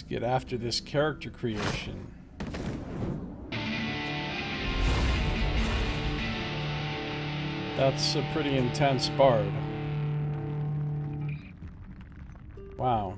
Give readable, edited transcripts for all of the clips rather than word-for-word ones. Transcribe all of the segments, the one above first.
get after this character creation. That's a pretty intense bard. Wow.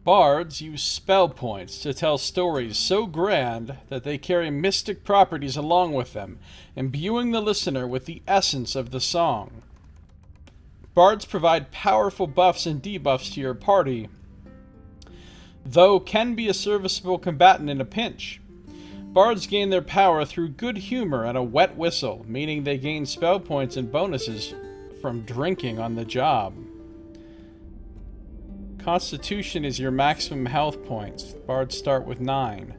Bards use spell points to tell stories so grand that they carry mystic properties along with them, imbuing the listener with the essence of the song. Bards provide powerful buffs and debuffs to your party, though can be a serviceable combatant in a pinch. Bards gain their power through good humor and a wet whistle, meaning they gain spell points and bonuses from drinking on the job. Constitution is your maximum health points. Bards start with 9.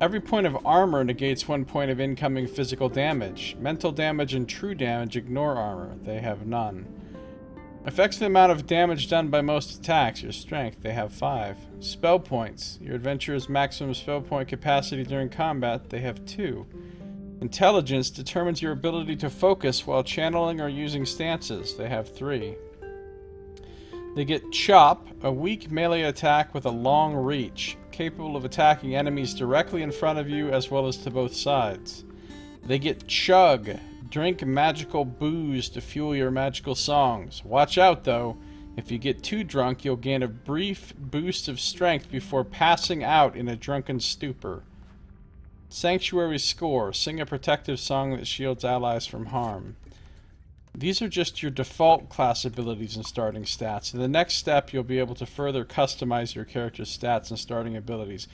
Every point of armor negates 1 point of incoming physical damage. Mental damage and true damage ignore armor. They have none. Affects the amount of damage done by most attacks. Your strength, they have 5. Spell points. Your adventurer's maximum spell point capacity during combat. They have 2. Intelligence determines your ability to focus while channeling or using stances. They have 3. They get Chop, a weak melee attack with a long reach, capable of attacking enemies directly in front of you as well as to both sides. They get Chug, drink magical booze to fuel your magical songs. Watch out though, if you get too drunk you'll gain a brief boost of strength before passing out in a drunken stupor. Sanctuary Score, sing a protective song that shields allies from harm. These are just your default class abilities and starting stats. In the next step, you'll be able to further customize your character's stats and starting abilities.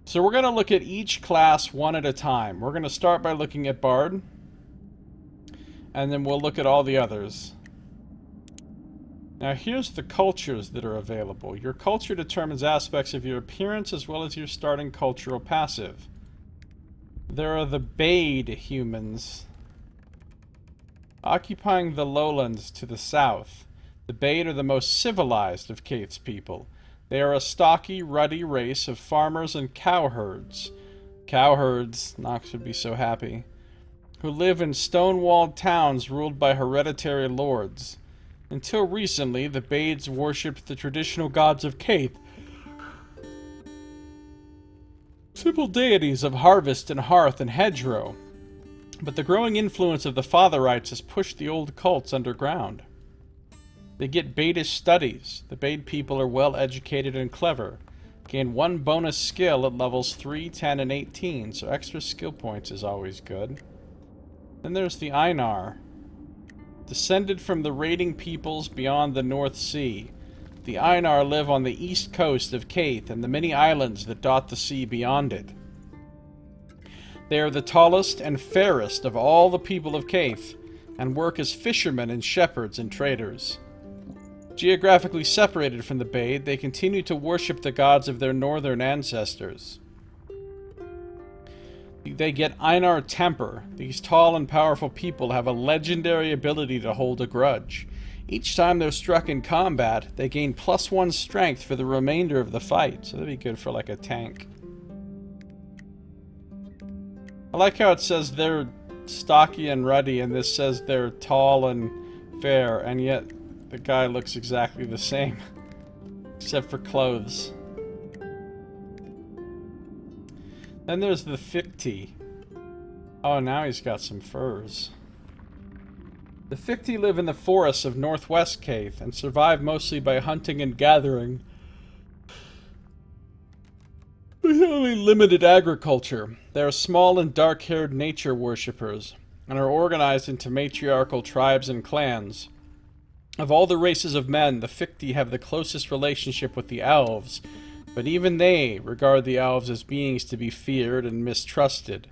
So we're going to look at each class one at a time. We're going to start by looking at Bard, and then we'll look at all the others. Now here's the cultures that are available. Your culture determines aspects of your appearance as well as your starting cultural passive. There are the Bade humans, occupying the lowlands to the south. The Bade are the most civilized of Kaith's people. They are a stocky, ruddy race of farmers and cowherds. Cowherds, Nox would be so happy. Who live in stone-walled towns ruled by hereditary lords. Until recently, the Bades worshipped the traditional gods of Kaith, simple deities of harvest and hearth and hedgerow. But the growing influence of the Fatherites has pushed the old cults underground. They get Badish studies. The Bade people are well educated and clever. Gain 1 bonus skill at levels 3, 10, and 18, so extra skill points is always good. Then there's the Einar. Descended from the raiding peoples beyond the North Sea, the Einar live on the east coast of Kaith and the many islands that dot the sea beyond it. They are the tallest and fairest of all the people of Kaith, and work as fishermen and shepherds and traders. Geographically separated from the Bade, they continue to worship the gods of their northern ancestors. They get Einar Temper. These tall and powerful people have a legendary ability to hold a grudge. Each time they're struck in combat, they gain +1 strength for the remainder of the fight, so that'd be good for like a tank. I like how it says they're stocky and ruddy, and this says they're tall and fair, and yet the guy looks exactly the same, except for clothes. Then there's the Ficti. Oh, now he's got some furs. The Ficti live in the forests of northwest Kaith, and survive mostly by hunting and gathering, with only limited agriculture. They are small and dark-haired nature worshippers, and are organized into matriarchal tribes and clans. Of all the races of men, the Ficti have the closest relationship with the elves, but even they regard the elves as beings to be feared and mistrusted.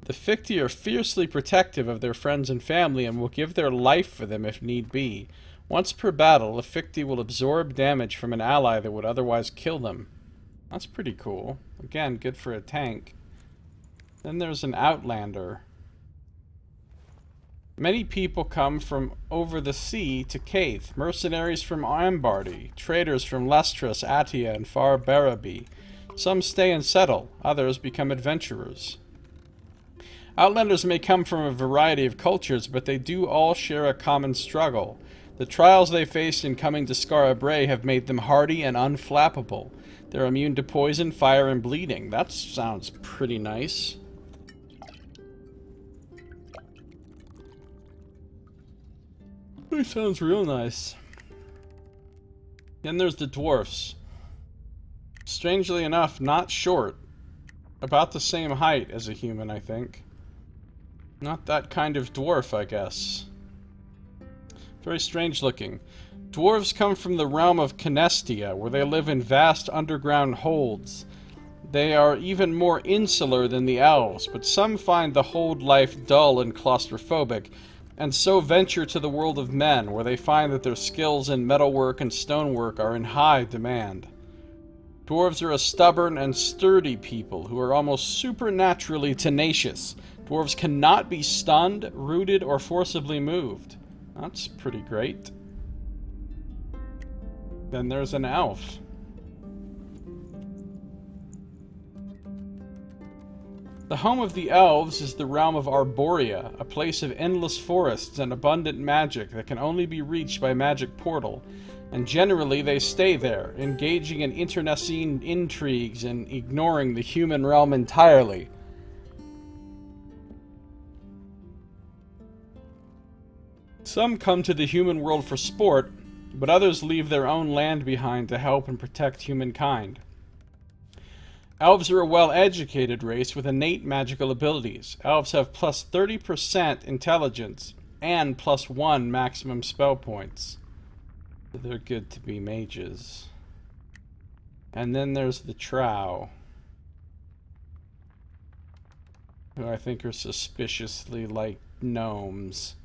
The Ficti are fiercely protective of their friends and family and will give their life for them if need be. Once per battle, a Ficti will absorb damage from an ally that would otherwise kill them. That's pretty cool. Again, good for a tank. Then there's an Outlander. Many people come from over the sea to Kaith, mercenaries from Ambardi, traders from Lestras, Atia, and far Barraby, Some stay and settle, others become adventurers. Outlanders may come from a variety of cultures, but they do all share a common struggle. The trials they faced in coming to Skara Brae have made them hardy and unflappable. They're immune to poison, fire, and bleeding. That sounds pretty nice. That sounds real nice. Then there's the dwarfs. Strangely enough, not short. About the same height as a human, I think. Not that kind of dwarf, I guess. Very strange looking. Dwarves come from the realm of Canestia, where they live in vast underground holds. They are even more insular than the elves, but some find the hold life dull and claustrophobic, and so venture to the world of men, where they find that their skills in metalwork and stonework are in high demand. Dwarves are a stubborn and sturdy people who are almost supernaturally tenacious. Dwarves cannot be stunned, rooted, or forcibly moved. That's pretty great. Then there's an elf. The home of the elves is the realm of Arborea, a place of endless forests and abundant magic that can only be reached by magic portal, and generally they stay there, engaging in internecine intrigues and ignoring the human realm entirely. Some come to the human world for sport, but others leave their own land behind to help and protect humankind. Elves are a well-educated race with innate magical abilities. Elves have plus 30% intelligence and plus 1 maximum spell points. So they're good to be mages. And then there's the Trow, who I think are suspiciously like gnomes.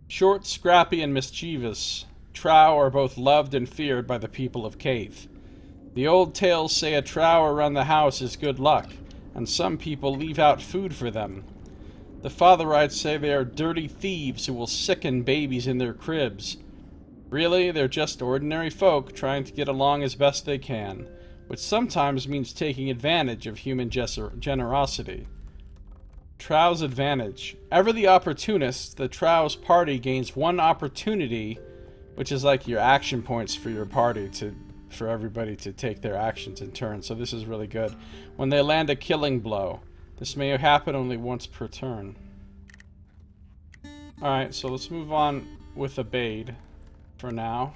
Short, scrappy, and mischievous, Trow are both loved and feared by the people of Cave. The old tales say a Trow around the house is good luck, and some people leave out food for them. The Fatherites say they are dirty thieves who will sicken babies in their cribs. Really, they're just ordinary folk trying to get along as best they can, which sometimes means taking advantage of human generosity. Trow's advantage. Ever the opportunist, the Trow's party gains 1 opportunity, which is like your action points for your party for everybody to take their actions in turn. So this is really good. When they land a killing blow. This may happen only once per turn. Alright, so let's move on with Abade for now.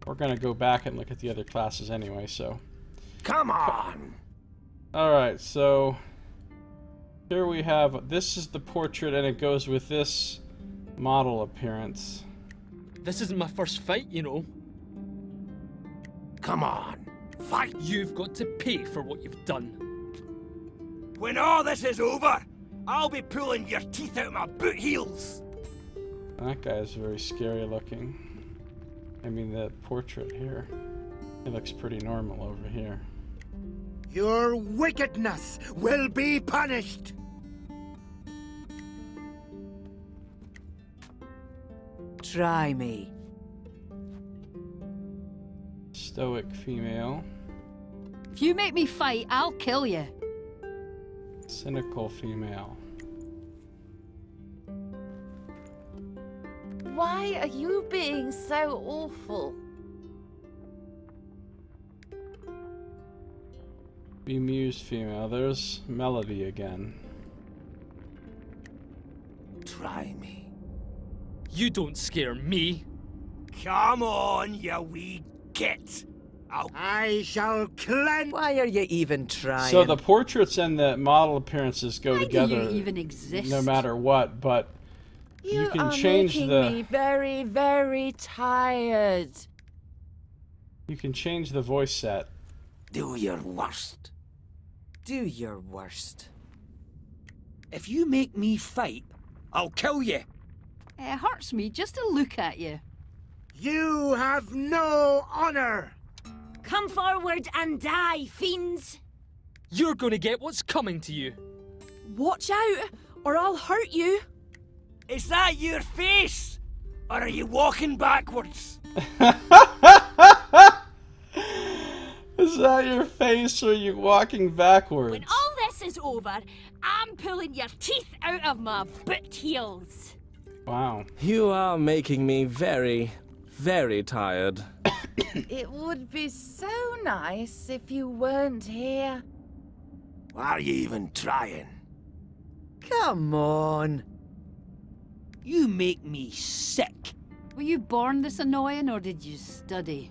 We're gonna go back and look at the other classes anyway, so. Come on! Alright, so here we have, this is the portrait and it goes with this model appearance. This isn't my first fight, you know. Come on, fight! You've got to pay for what you've done. When all this is over, I'll be pulling your teeth out my boot heels! That guy is very scary looking. I mean, the portrait here. He looks pretty normal over here. Your wickedness will be punished! Try me. Stoic female. If you make me fight, I'll kill you. Cynical female. Why are you being so awful? Bemused female. There's Melody again. Try me. You don't scare me. Come on, you wee git! I shall cleanse. Why are you even trying? So the portraits and the model appearances go Why together do you even exist? no matter what, but you can are change making the me very, very tired. you can change the voice set. Do your worst. Do your worst. If you make me fight, I'll kill you. It hurts me just to look at you. You have no honor. Come forward and die, fiends! You're gonna get what's coming to you. Watch out, or I'll hurt you. Is that your face? Or are you walking backwards? Is that your face or are you walking backwards? When all this is over, I'm pulling your teeth out of my boot heels. Wow. You are making me very, very tired. It would be so nice if you weren't here. Why are you even trying? Come on. You make me sick. Were you born this annoying or did you study?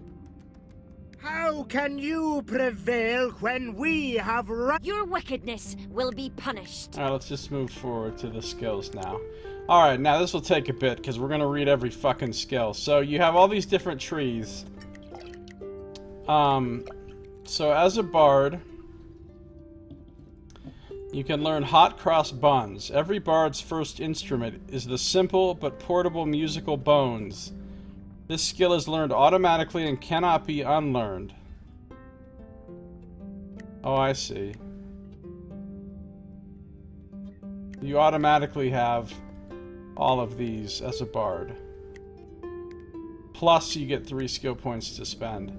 How can you prevail when we have Your wickedness will be punished. Alright, let's just move forward to the skills now. Alright, now this will take a bit because we're going to read every fucking skill. So you have all these different trees. So as a bard, you can learn hot cross buns. Every bard's first instrument is the simple but portable musical bones. This skill is learned automatically and cannot be unlearned. Oh, I see. You automatically have all of these as a bard. Plus, you get 3 skill points to spend.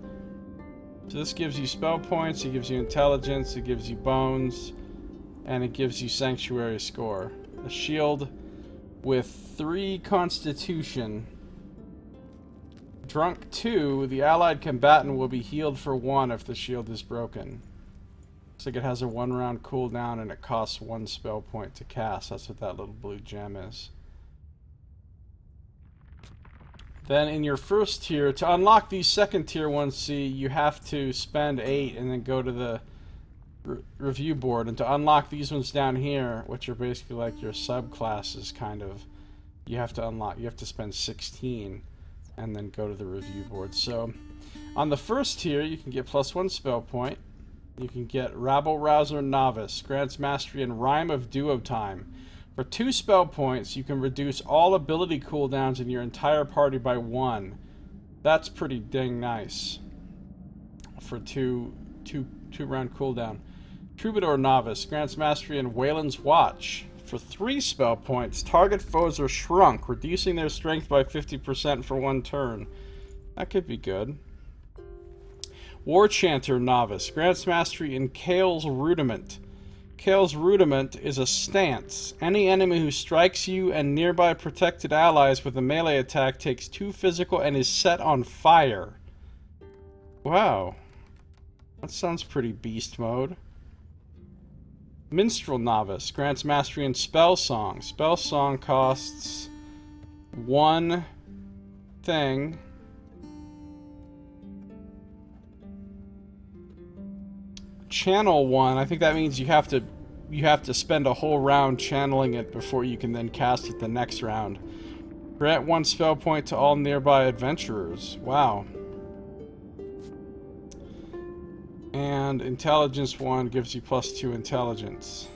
So this gives you spell points, it gives you intelligence, it gives you bones, and it gives you sanctuary score. A shield with 3 constitution. Drunk 2, the allied combatant will be healed for 1 if the shield is broken. Looks like it has a 1-round cooldown and it costs 1 spell point to cast. That's what that little blue gem is. Then in your first tier, to unlock these second tier ones, see, you have to spend 8 and then go to the review board. And to unlock these ones down here, which are basically like your subclasses, kind of, you have to spend 16 and then go to the review board. So on the first tier, you can get +1 spell point. You can get Rabble Rouser Novice, grants mastery in Rhyme of Duo Time. For 2 spell points, you can reduce all ability cooldowns in your entire party by 1. That's pretty dang nice. For two round cooldown. Troubadour Novice, grants mastery in Wayland's Watch. For 3 spell points, target foes are shrunk, reducing their strength by 50% for 1 turn. That could be good. War Chanter Novice, grants mastery in Kale's Rudiment. Kale's Rudiment is a stance. Any enemy who strikes you and nearby protected allies with a melee attack takes 2 physical and is set on fire. Wow. That sounds pretty beast mode. Minstrel Novice, grants mastery in Spell Song. Spell Song costs 1 thing. Channel 1, I think that means you have to spend a whole round channeling it before you can then cast it the next round. Grant 1 spell point to all nearby adventurers. Wow. And Intelligence 1 gives you +2 intelligence.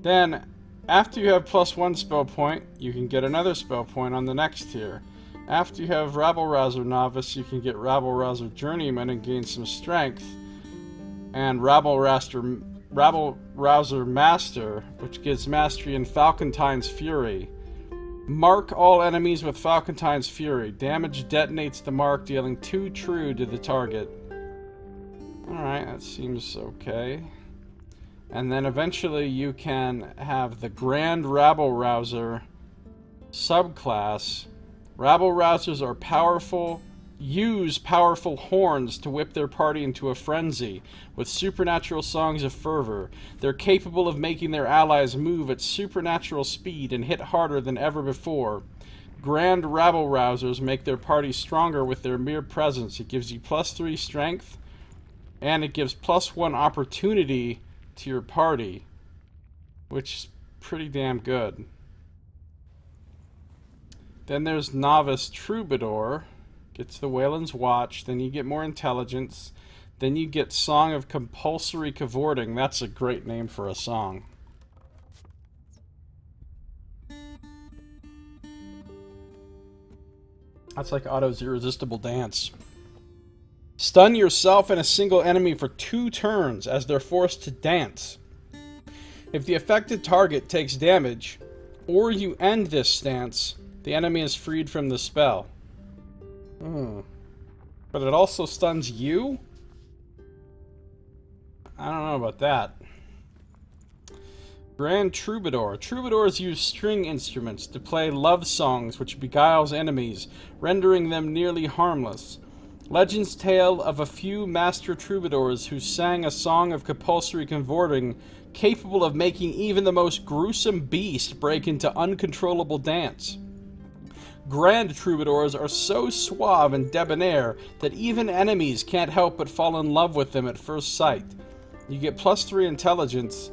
Then, after you have +1 spell point, you can get another spell point on the next tier. After you have Rabble Rouser Novice, you can get Rabble Rouser Journeyman and gain some strength. And Rabble Rouser Master, which gives mastery in Falcontine's Fury. Mark all enemies with Falcontine's Fury. Damage detonates the mark, dealing 2 true to the target. Alright, that seems okay. And then eventually you can have the Grand Rabble Rouser subclass. Rabble Rousers are powerful, use powerful horns to whip their party into a frenzy with supernatural songs of fervor. They're capable of making their allies move at supernatural speed and hit harder than ever before. Grand Rabble Rousers make their party stronger with their mere presence. It gives you +3 strength, and it gives +1 opportunity to your party, which is pretty damn good. Then there's Novice Troubadour. Gets the Wayland's Watch. Then you get more intelligence. Then you get Song of Compulsory Cavorting. That's a great name for a song. That's like Otto's Irresistible Dance. Stun yourself and a single enemy for 2 turns as they're forced to dance. If the affected target takes damage, or you end this stance, the enemy is freed from the spell. But it also stuns you? I don't know about that. Grand Troubadour. Troubadours use string instruments to play love songs which beguiles enemies, rendering them nearly harmless. Legend's tale of a few master troubadours who sang a song of compulsory converting, capable of making even the most gruesome beast break into uncontrollable dance. Grand Troubadours are so suave and debonair that even enemies can't help but fall in love with them at first sight. You get +3 intelligence,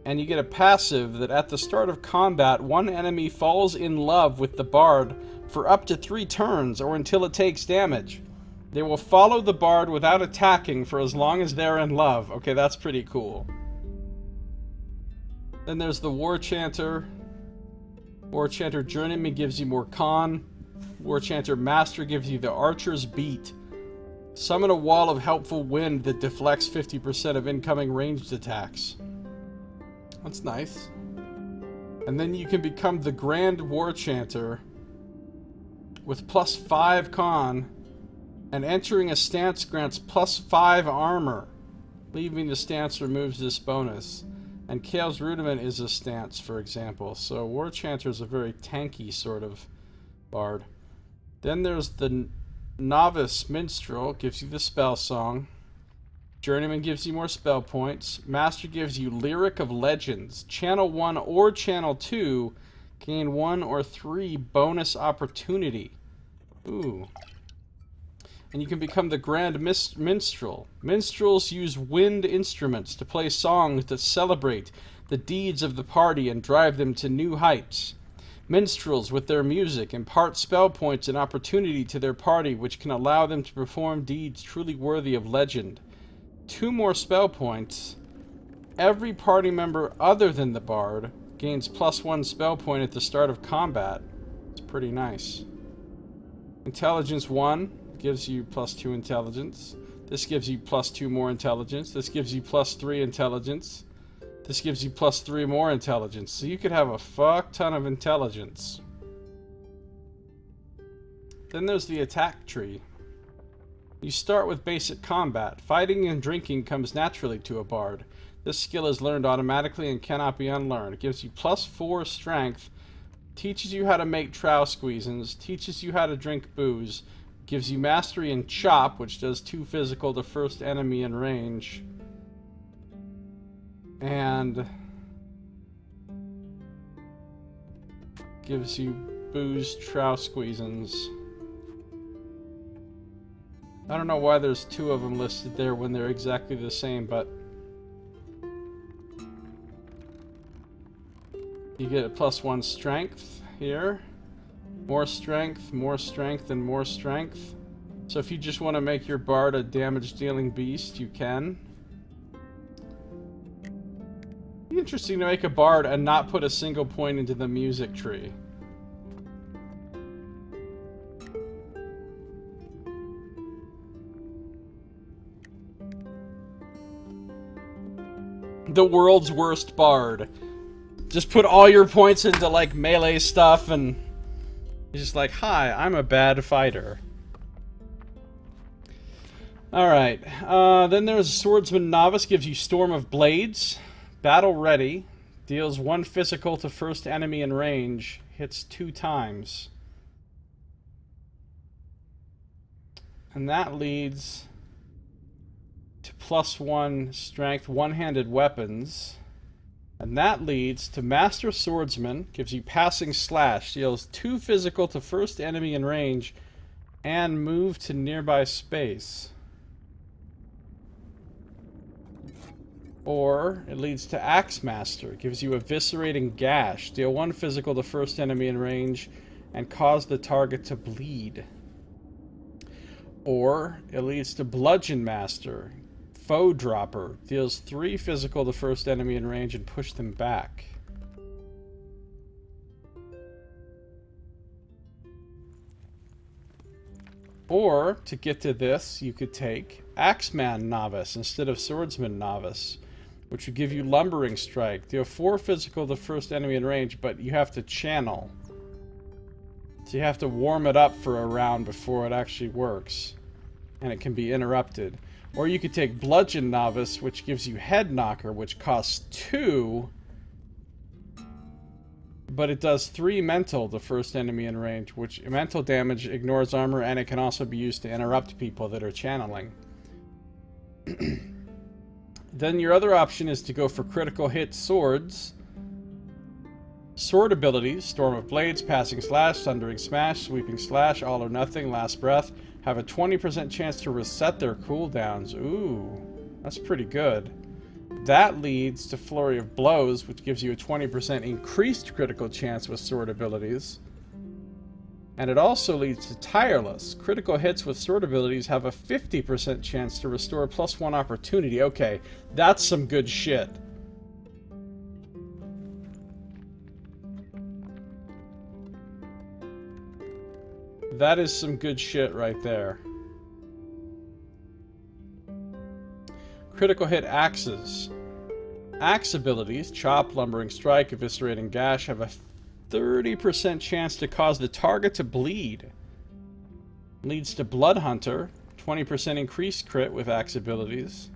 and you get a passive that at the start of combat, one enemy falls in love with the bard for up to 3 turns or until it takes damage. They will follow the bard without attacking for as long as they're in love. Okay, that's pretty cool. Then there's the War Chanter. War Chanter Journeyman gives you more con. War Chanter Master gives you the Archer's Beat. Summon a wall of helpful wind that deflects 50% of incoming ranged attacks. That's nice. And then you can become the Grand War Chanter with +5 con, and entering a stance grants +5 armor. Leaving the stance removes this bonus. And Kale's Rudiment is a stance, for example. So War Chanter is a very tanky sort of bard. Then there's the Novice Minstrel, gives you the spell song. Journeyman gives you more spell points. Master gives you Lyric of Legends. Channel 1 or Channel 2 gain 1 or 3 bonus opportunity. Ooh. And you can become the Grand Minstrel. Minstrels use wind instruments to play songs that celebrate the deeds of the party and drive them to new heights. Minstrels, with their music, impart spell points and opportunity to their party, which can allow them to perform deeds truly worthy of legend. 2 more spell points. Every party member other than the bard gains +1 spell point at the start of combat. It's pretty nice. Intelligence 1 gives you +2 intelligence. This gives you +2 more intelligence. This gives you +3 intelligence. This gives you +3 more intelligence. So you could have a fuck ton of intelligence. Then there's the attack tree. You start with basic combat. Fighting and drinking comes naturally to a bard. This skill is learned automatically and cannot be unlearned. It gives you +4 strength, teaches you how to make trow squeezins, teaches you how to drink booze, gives you mastery in chop, which does 2 physical to first enemy in range, and gives you booze trow squeezins. I don't know why there's 2 of them listed there when they're exactly the same, but you get a +1 strength here. More strength, and more strength. So if you just want to make your bard a damage-dealing beast, you can. It'd be interesting to make a bard and not put a single point into the music tree. The world's worst bard. Just put all your points into, like, melee stuff, and he's just like, hi, I'm a bad fighter. Alright, then there's Swordsman Novice, gives you Storm of Blades. Battle Ready, deals 1 physical to first enemy in range, hits 2 times. And that leads to +1 strength, one-handed weapons. And that leads to Master Swordsman, gives you Passing Slash, deals 2 physical to first enemy in range, and move to nearby space. Or it leads to Axe Master, gives you Eviscerating Gash, deal 1 physical to first enemy in range, and cause the target to bleed. Or it leads to Bludgeon Master, Foe Dropper, deals 3 physical to first enemy in range and push them back. Or, to get to this, you could take Axeman Novice instead of Swordsman Novice, which would give you Lumbering Strike. Deal 4 physical to first enemy in range, but you have to channel. So you have to warm it up for a round before it actually works. and it can be interrupted. Or you could take Bludgeon Novice, which gives you Head Knocker, which costs 2, but it does 3 mental, the first enemy in range, which mental damage ignores armor, and it can also be used to interrupt people that are channeling. Then your other option is to go for critical hit swords. Sword abilities, Storm of Blades, Passing Slash, Thundering Smash, Sweeping Slash, All or Nothing, Last Breath, have a 20% chance to reset their cooldowns. Ooh, that's pretty good. That leads to Flurry of Blows, which gives you a 20% increased critical chance with sword abilities. And it also leads to Tireless. Critical hits with sword abilities have a 50% chance to restore +1 opportunity. Okay, that's some good shit. That is some good shit right there. Critical hit axes. Axe abilities, Chop, Lumbering Strike, Eviscerating Gash, have a 30% chance to cause the target to bleed. Leads to Blood Hunter, 20% increased crit with axe abilities.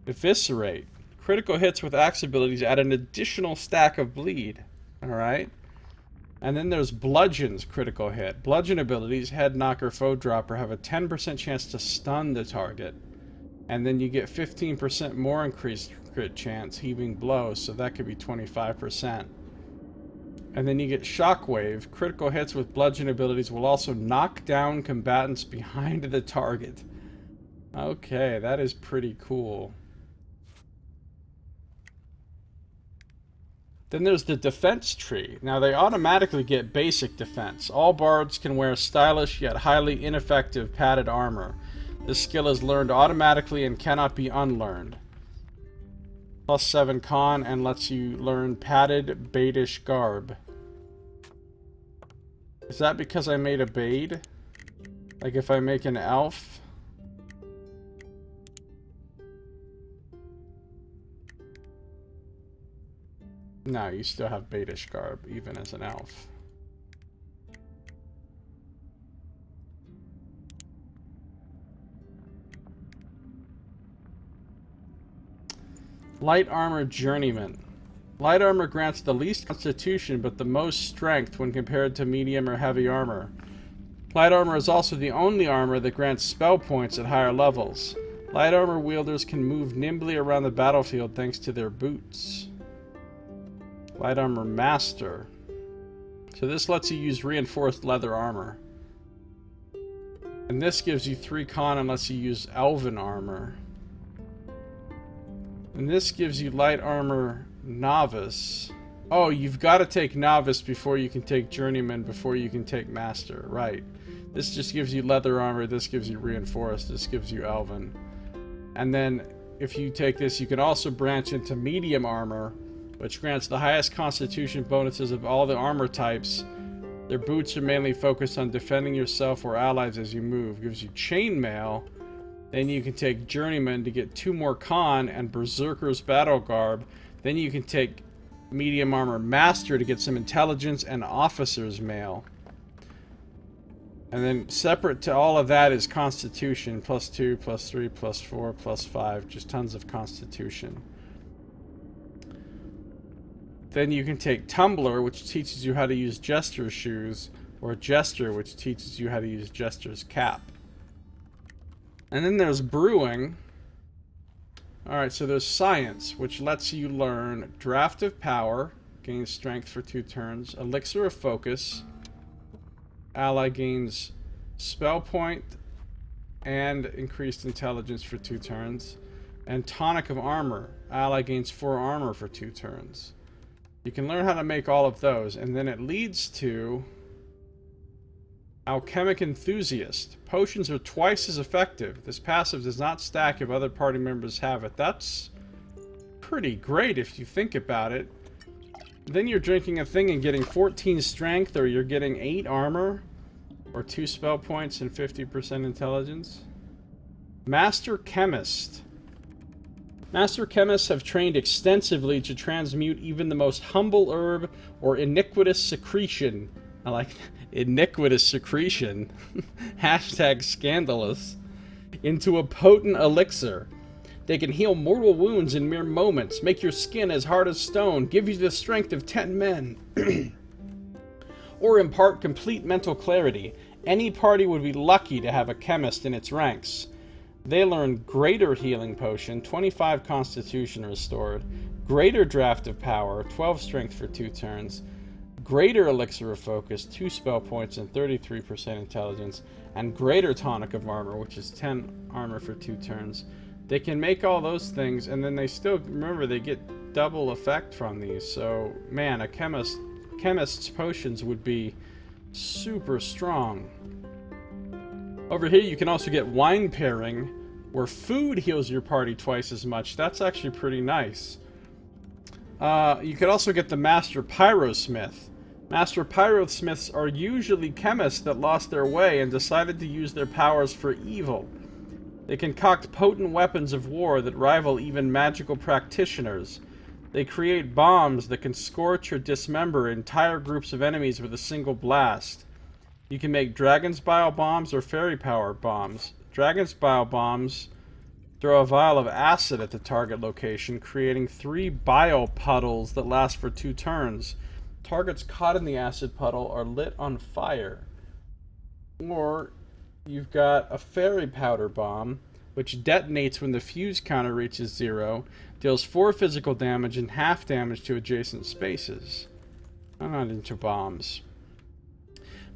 Eviscerate. Critical hits with axe abilities add an additional stack of bleed. Alright? And then there's Bludgeon's critical hit. Bludgeon abilities, Head Knocker, Foe Dropper, have a 10% chance to stun the target. And then you get 15% more increased crit chance, Heaving Blow, so that could be 25%. And then you get Shockwave. Critical hits with bludgeon abilities will also knock down combatants behind the target. Okay, that is pretty cool. Then there's the defense tree. Now they automatically get basic defense. All bards can wear stylish yet highly ineffective padded armor. This skill is learned automatically and cannot be unlearned. +7 con and lets you learn padded baidish garb. Is that because I made a Bade? Like if I make an elf? No, you still have Baidish garb, even as an elf. Light Armor Journeyman. Light armor grants the least constitution but the most strength when compared to medium or heavy armor. Light armor is also the only armor that grants spell points at higher levels. Light armor wielders can move nimbly around the battlefield thanks to their boots. Light Armor Master. So this lets you use reinforced leather armor. And this gives you 3 con and lets you use elven armor. And this gives you Light Armor Novice. Oh, you've got to take Novice before you can take Journeyman, before you can take Master. Right. This just gives you leather armor, this gives you reinforced, this gives you elven. And then if you take this, you can also branch into medium armor, which grants the highest constitution bonuses of all the armor types. Their boots are mainly focused on defending yourself or allies as you move. Gives you chainmail. Then you can take Journeyman to get 2 more con and Berserker's Battle Garb. Then you can take Medium Armor Master to get some intelligence and Officer's Mail. And then separate to all of that is Constitution. +2, +3, +4, +5. Just tons of Constitution. Then you can take Tumbler, which teaches you how to use Jester's Shoes, or Jester, which teaches you how to use Jester's Cap. And then there's Brewing. Alright, so there's Science, which lets you learn Draft of Power, gains strength for 2 turns, Elixir of Focus, ally gains Spell Point and increased intelligence for 2 turns, and Tonic of Armor, ally gains 4 armor for 2 turns. You can learn how to make all of those, and then it leads to Alchemic Enthusiast. Potions are twice as effective. This passive does not stack if other party members have it. That's pretty great if you think about it. Then you're drinking a thing and getting 14 strength, or you're getting 8 armor, or 2 spell points and 50% intelligence. Master Chemist. Master Chemists have trained extensively to transmute even the most humble herb or iniquitous secretion. I like iniquitous secretion, hashtag scandalous, into a potent elixir. They can heal mortal wounds in mere moments, make your skin as hard as stone, give you the strength of 10 men, or impart complete mental clarity. Any party would be lucky to have a chemist in its ranks. They learn greater healing potion, 25 constitution restored, greater draft of power, 12 strength for 2 turns, greater elixir of focus, 2 spell points and 33% intelligence, and greater tonic of armor, which is 10 armor for 2 turns. They can make all those things, and then they still, remember, they get double effect from these. So, man, a chemist's potions would be super strong. Over here, you can also get wine pairing, where food heals your party twice as much. That's actually pretty nice. You could also get the Master Pyrosmith. Master Pyrosmiths are usually chemists that lost their way and decided to use their powers for evil. They concoct potent weapons of war that rival even magical practitioners. They create bombs that can scorch or dismember entire groups of enemies with a single blast. You can make Dragon's Bile bombs or Fairy Power bombs. Dragon's Bile bombs throw a vial of acid at the target location, creating 3 bile puddles that last for 2 turns. Targets caught in the acid puddle are lit on fire. Or you've got a Fairy Powder bomb, which detonates when the fuse counter reaches 0, deals 4 physical damage and half damage to adjacent spaces. I'm not into bombs.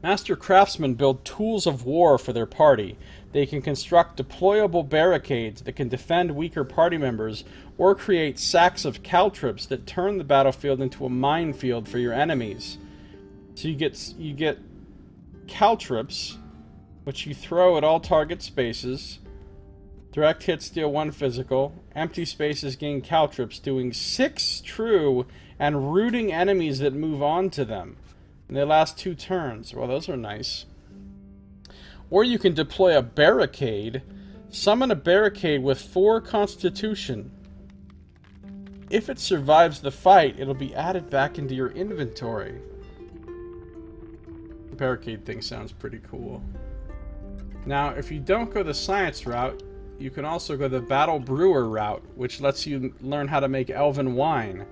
Master Craftsmen build tools of war for their party. They can construct deployable barricades that can defend weaker party members, or create sacks of caltrips that turn the battlefield into a minefield for your enemies. So you get caltrips, which you throw at all target spaces. Direct hits deal 1 physical. Empty spaces gain caltrips, doing 6 true and rooting enemies that move on to them. And they last 2 turns. Well, those are nice. Or you can deploy a barricade. Summon a barricade with 4 constitution. If it survives the fight, it'll be added back into your inventory. The barricade thing sounds pretty cool. Now, if you don't go the science route, you can also go the battle brewer route, which lets you learn how to make elven wine.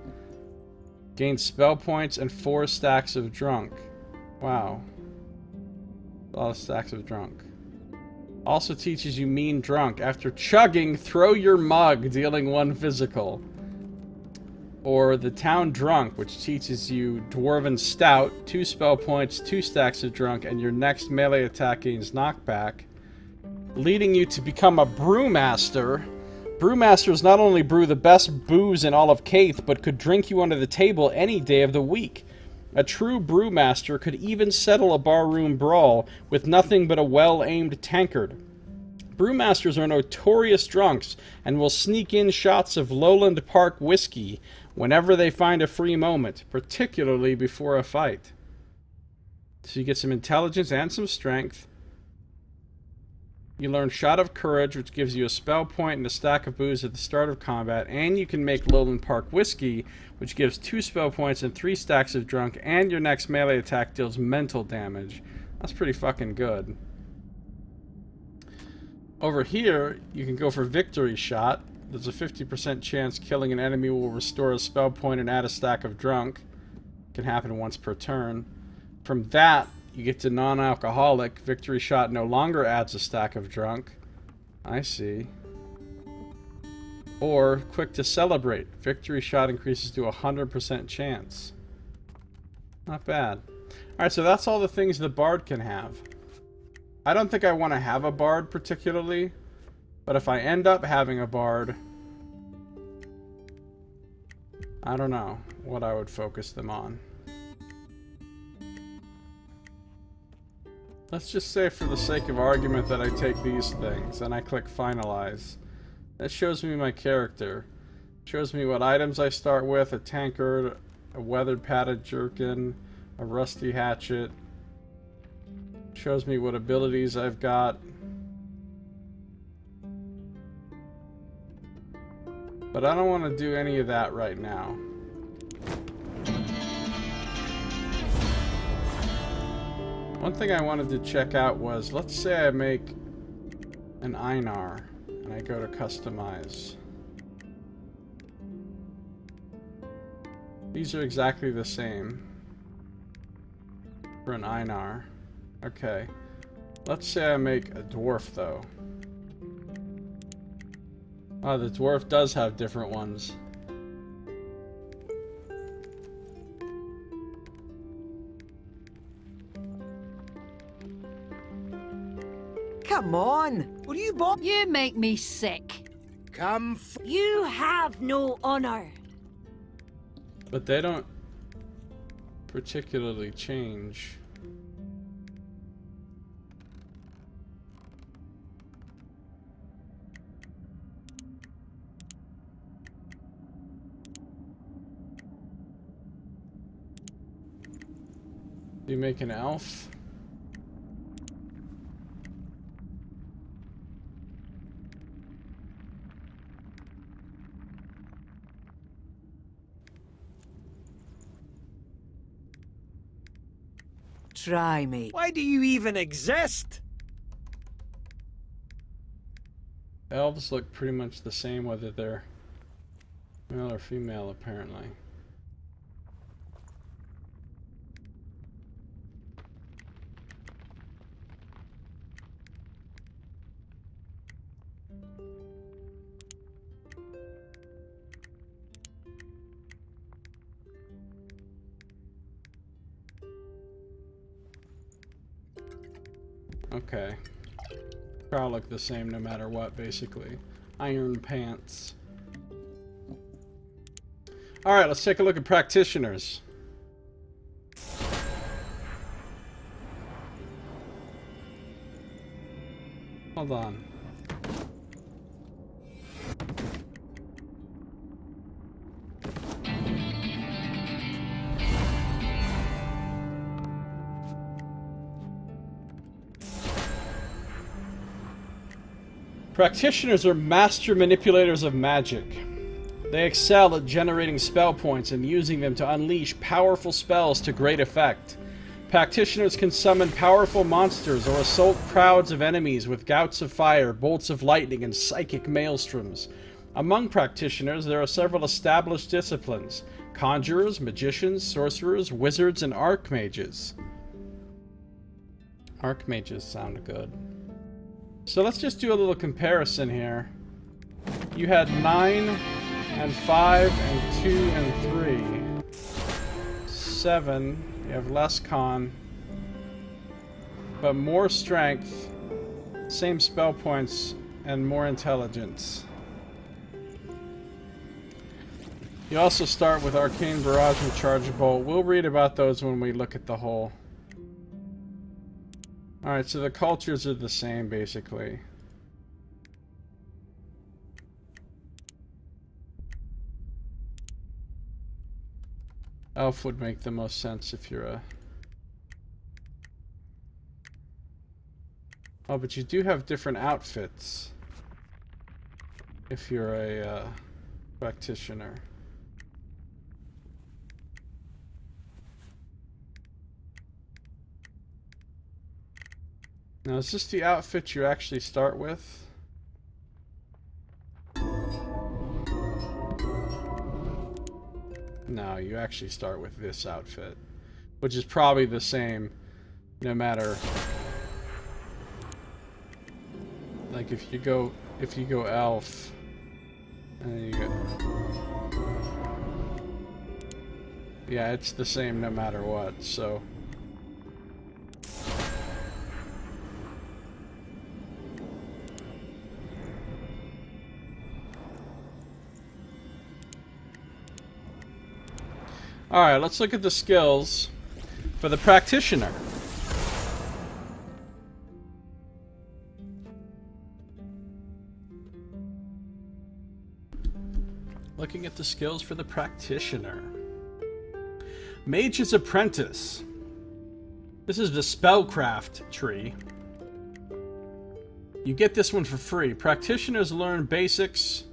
Gain spell points and 4 stacks of drunk. Wow. A lot of stacks of drunk. Also teaches you mean drunk. After chugging, throw your mug, dealing 1 physical. Or the town drunk, which teaches you dwarven stout, 2 spell points, 2 stacks of drunk, and your next melee attack gains knockback. Leading you to become a brewmaster. Brewmasters not only brew the best booze in all of Caith, but could drink you under the table any day of the week. A true brewmaster could even settle a barroom brawl with nothing but a well-aimed tankard. Brewmasters are notorious drunks and will sneak in shots of Lowland Park whiskey whenever they find a free moment, particularly before a fight. So you get some intelligence and some strength. You learn Shot of Courage, which gives you a spell point and a stack of booze at the start of combat, and you can make Lowland Park Whiskey, which gives 2 spell points and 3 stacks of drunk, and your next melee attack deals mental damage. That's pretty fucking good. Over here, you can go for Victory Shot. There's a 50% chance killing an enemy will restore a spell point and add a stack of drunk. Can happen once per turn. From that, you get to non-alcoholic. Victory Shot no longer adds a stack of drunk. I see. Or Quick to Celebrate. Victory Shot increases to 100% chance. Not bad. Alright, so that's all the things the Bard can have. I don't think I want to have a Bard particularly, but if I end up having a Bard, I don't know what I would focus them on. Let's just say for the sake of argument that I take these things and I click Finalize. That shows me my character. Shows me what items I start with: a tankard, a weathered padded jerkin, a rusty hatchet. Shows me what abilities I've got. But I don't want to do any of that right now. One thing I wanted to check out was, let's say I make an Einar, and I go to customize. These are exactly the same for an Einar. Okay. Let's say I make a Dwarf, though. Oh, the Dwarf does have different ones. Come on! What are you You make me sick. You have no honor. But they don't particularly change. Do you make an elf? Try me. Why do you even exist? Elves look pretty much the same whether they're male or female, apparently. Okay. Trow look the same no matter what, basically. Iron pants. Alright, let's take a look at practitioners. Hold on. Practitioners are master manipulators of magic. They excel at generating spell points and using them to unleash powerful spells to great effect. Practitioners can summon powerful monsters or assault crowds of enemies with gouts of fire, bolts of lightning, and psychic maelstroms. Among practitioners, there are several established disciplines: conjurers, magicians, sorcerers, wizards, and archmages. Archmages sound good. So let's just do a little comparison here. You had 9 and 5 and 2 and 3. 7, you have less con, but more strength, same spell points, and more intelligence. You also start with Arcane Barrage and Charge Bolt. We'll read about those when we look at the whole. Alright, so the cultures are the same, basically. Elf would make the most sense if you're a... Oh, but you do have different outfits if you're a practitioner. Now, is this the outfit you actually start with? No, you actually start with this outfit, which is probably the same no matter... Like if you go elf, and then you go... Yeah, it's the same no matter what, so... Alright, let's look at the skills for the practitioner. Looking at the skills for the practitioner. Mage's Apprentice. This is the spellcraft tree. You get this one for free. Practitioners learn basics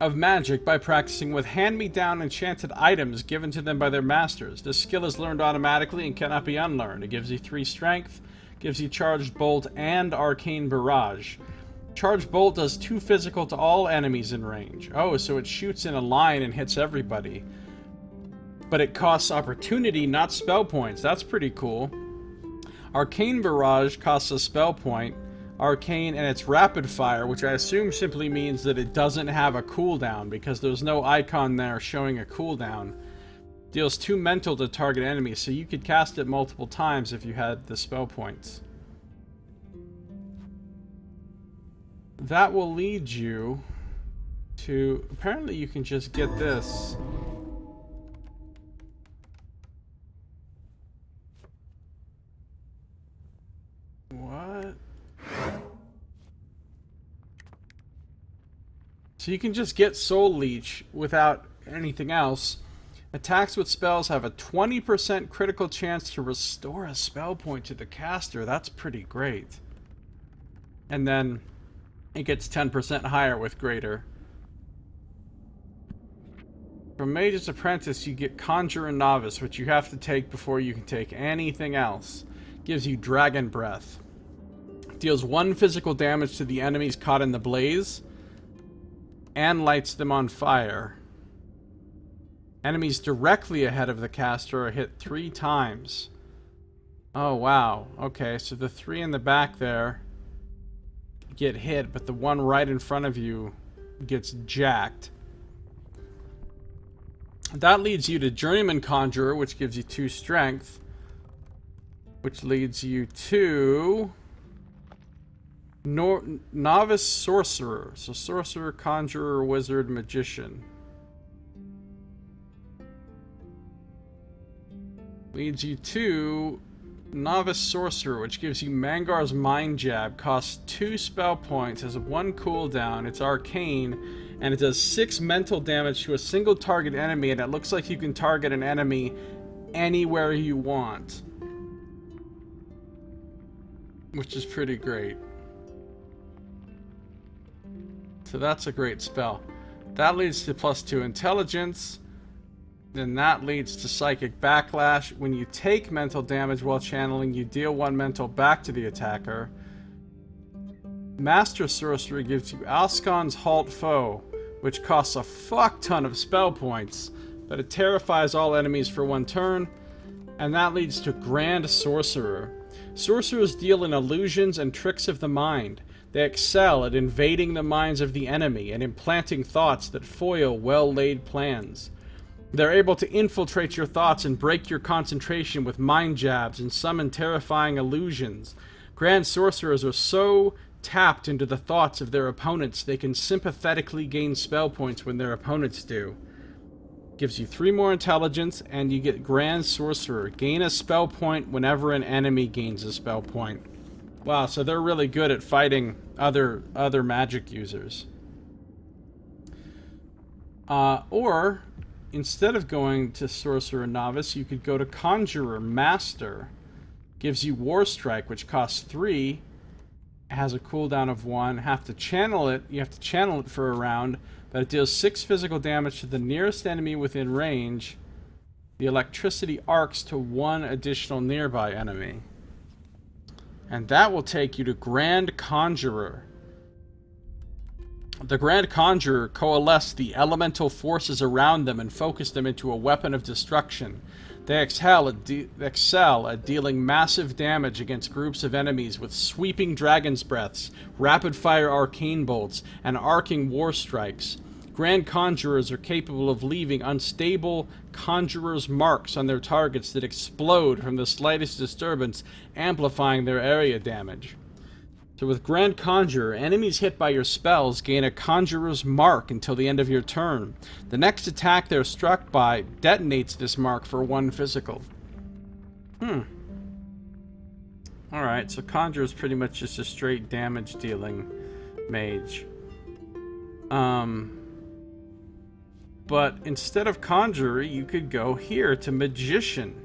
of magic by practicing with hand-me-down enchanted items given to them by their masters. This skill is learned automatically and cannot be unlearned. It gives you 3 strength, gives you charged bolt and arcane barrage. Charged bolt does 2 physical to all enemies in range. Oh, so it shoots in a line and hits everybody. But it costs opportunity, not spell points. That's pretty cool. Arcane barrage costs a spell point. Arcane, and it's rapid fire, which I assume simply means that it doesn't have a cooldown because there's no icon there showing a cooldown. Deals 2 mental to target enemies, so you could cast it multiple times if you had the spell points. That will lead you to... Apparently you can just get this. What? So you can just get Soul Leech without anything else. Attacks with spells have a 20% critical chance to restore a spell point to the caster. That's pretty great. And then it gets 10% higher with greater. From Mage's Apprentice, you get Conjurer Novice, which you have to take before you can take anything else. Gives you Dragon Breath. Deals 1 physical damage to the enemies caught in the blaze. And lights them on fire. Enemies directly ahead of the caster are hit 3 times. Oh, wow. Okay, so the 3 in the back there get hit, but the one right in front of you gets jacked. That leads you to Journeyman Conjurer, which gives you 2 strength. Which leads you to... Novice Sorcerer. So Sorcerer, Conjurer, Wizard, Magician. Leads you to Novice Sorcerer, which gives you Mangar's Mind Jab. Costs 2 spell points, has 1 cooldown, it's arcane, and it does 6 mental damage to a single target enemy, and it looks like you can target an enemy anywhere you want. Which is pretty great. So that's a great spell. That leads to +2 intelligence. Then that leads to Psychic Backlash. When you take mental damage while channeling, you deal 1 mental back to the attacker. Master Sorcery gives you Alskon's Halt Foe, which costs a fuck ton of spell points, but it terrifies all enemies for 1 turn. And that leads to Grand Sorcerer. Sorcerers deal in illusions and tricks of the mind. They excel at invading the minds of the enemy and implanting thoughts that foil well-laid plans. They're able to infiltrate your thoughts and break your concentration with mind jabs and summon terrifying illusions. Grand Sorcerers are so tapped into the thoughts of their opponents they can sympathetically gain spell points when their opponents do. Gives you 3 more intelligence, and you get Grand Sorcerer. Gain a spell point whenever an enemy gains a spell point. Wow, so they're really good at fighting other magic users. Or, instead of going to Sorcerer Novice, you could go to Conjurer Master. Gives you War Strike, which costs 3. Has a cooldown of 1. Have to channel it. You have to channel it for a round, but it deals 6 physical damage to the nearest enemy within range. The electricity arcs to 1 additional nearby enemy. And that will take you to Grand Conjurer. The Grand Conjurer coalesce the elemental forces around them and focus them into a weapon of destruction. They excel at dealing massive damage against groups of enemies with sweeping dragon's breaths, rapid-fire arcane bolts, and arcing war strikes. Grand Conjurers are capable of leaving unstable Conjurer's marks on their targets that explode from the slightest disturbance, amplifying their area damage. So with Grand Conjurer, enemies hit by your spells gain a Conjurer's mark until the end of your turn. The next attack they're struck by detonates this mark for 1 physical. Alright, so Conjurer is pretty much just a straight damage dealing mage. But instead of Conjurer, you could go here to Magician.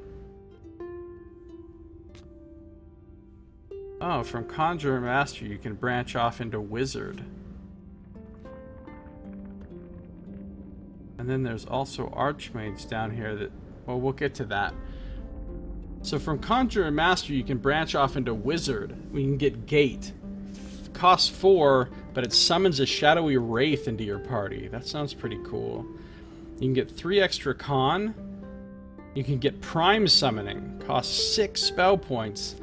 Oh, from Conjurer Master, you can branch off into Wizard. And then there's also Archmages down here that, well, we'll get to that. So from Conjurer and Master, you can branch off into Wizard. We can get Gate. Costs 4, but it summons a shadowy wraith into your party. That sounds pretty cool. You can get 3 extra Con. You can get Prime Summoning. Costs 6 spell points.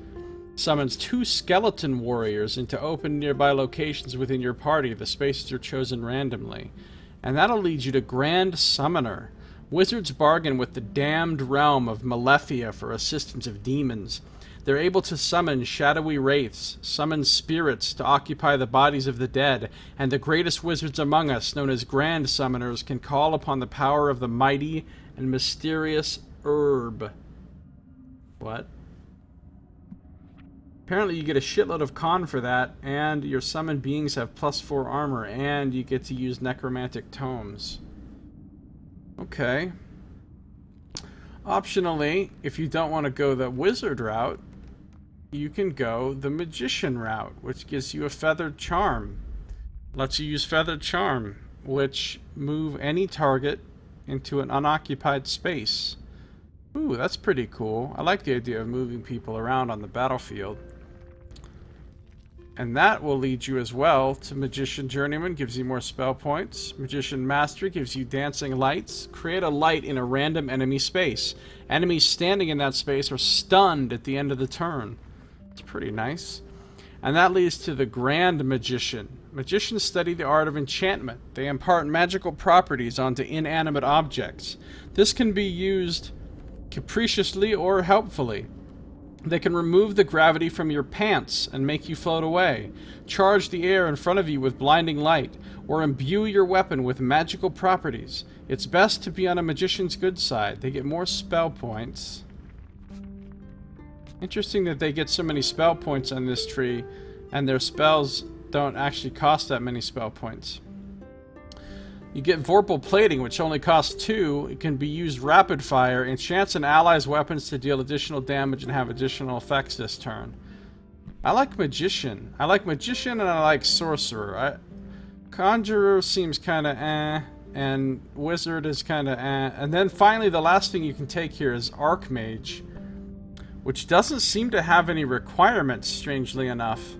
Summons 2 skeleton warriors into open nearby locations within your party. The spaces are chosen randomly. And that'll lead you to Grand Summoner. Wizards bargain with the damned realm of Malethia for assistance of demons. They're able to summon shadowy wraiths, summon spirits to occupy the bodies of the dead, and the greatest wizards among us, known as Grand Summoners, can call upon the power of the mighty and mysterious herb. What? Apparently you get a shitload of con for that, and your summoned beings have +4 armor, and you get to use necromantic tomes. Okay. Optionally, if you don't want to go the wizard route, you can go the magician route, which gives you a feathered charm. Lets you use feathered charm, which move any target into an unoccupied space. Ooh, that's pretty cool. I like the idea of moving people around on the battlefield. And that will lead you as well to Magician Journeyman, gives you more spell points. Magician Mastery gives you Dancing Lights. Create a light in a random enemy space. Enemies standing in that space are stunned at the end of the turn. It's pretty nice. And that leads to the Grand Magician. Magicians study the art of enchantment. They impart magical properties onto inanimate objects. This can be used capriciously or helpfully. They can remove the gravity from your pants and make you float away, charge the air in front of you with blinding light, or imbue your weapon with magical properties. It's best to be on a magician's good side. They get more spell points. Interesting that they get so many spell points on this tree, and their spells don't actually cost that many spell points. You get Vorpal Plating, which only costs 2. It can be used rapid fire, enchants an ally's weapons to deal additional damage and have additional effects this turn. I like Magician. I like Magician and I like Sorcerer. Conjurer seems kind of and Wizard is kind of And then finally the last thing you can take here is Archmage, which doesn't seem to have any requirements, strangely enough.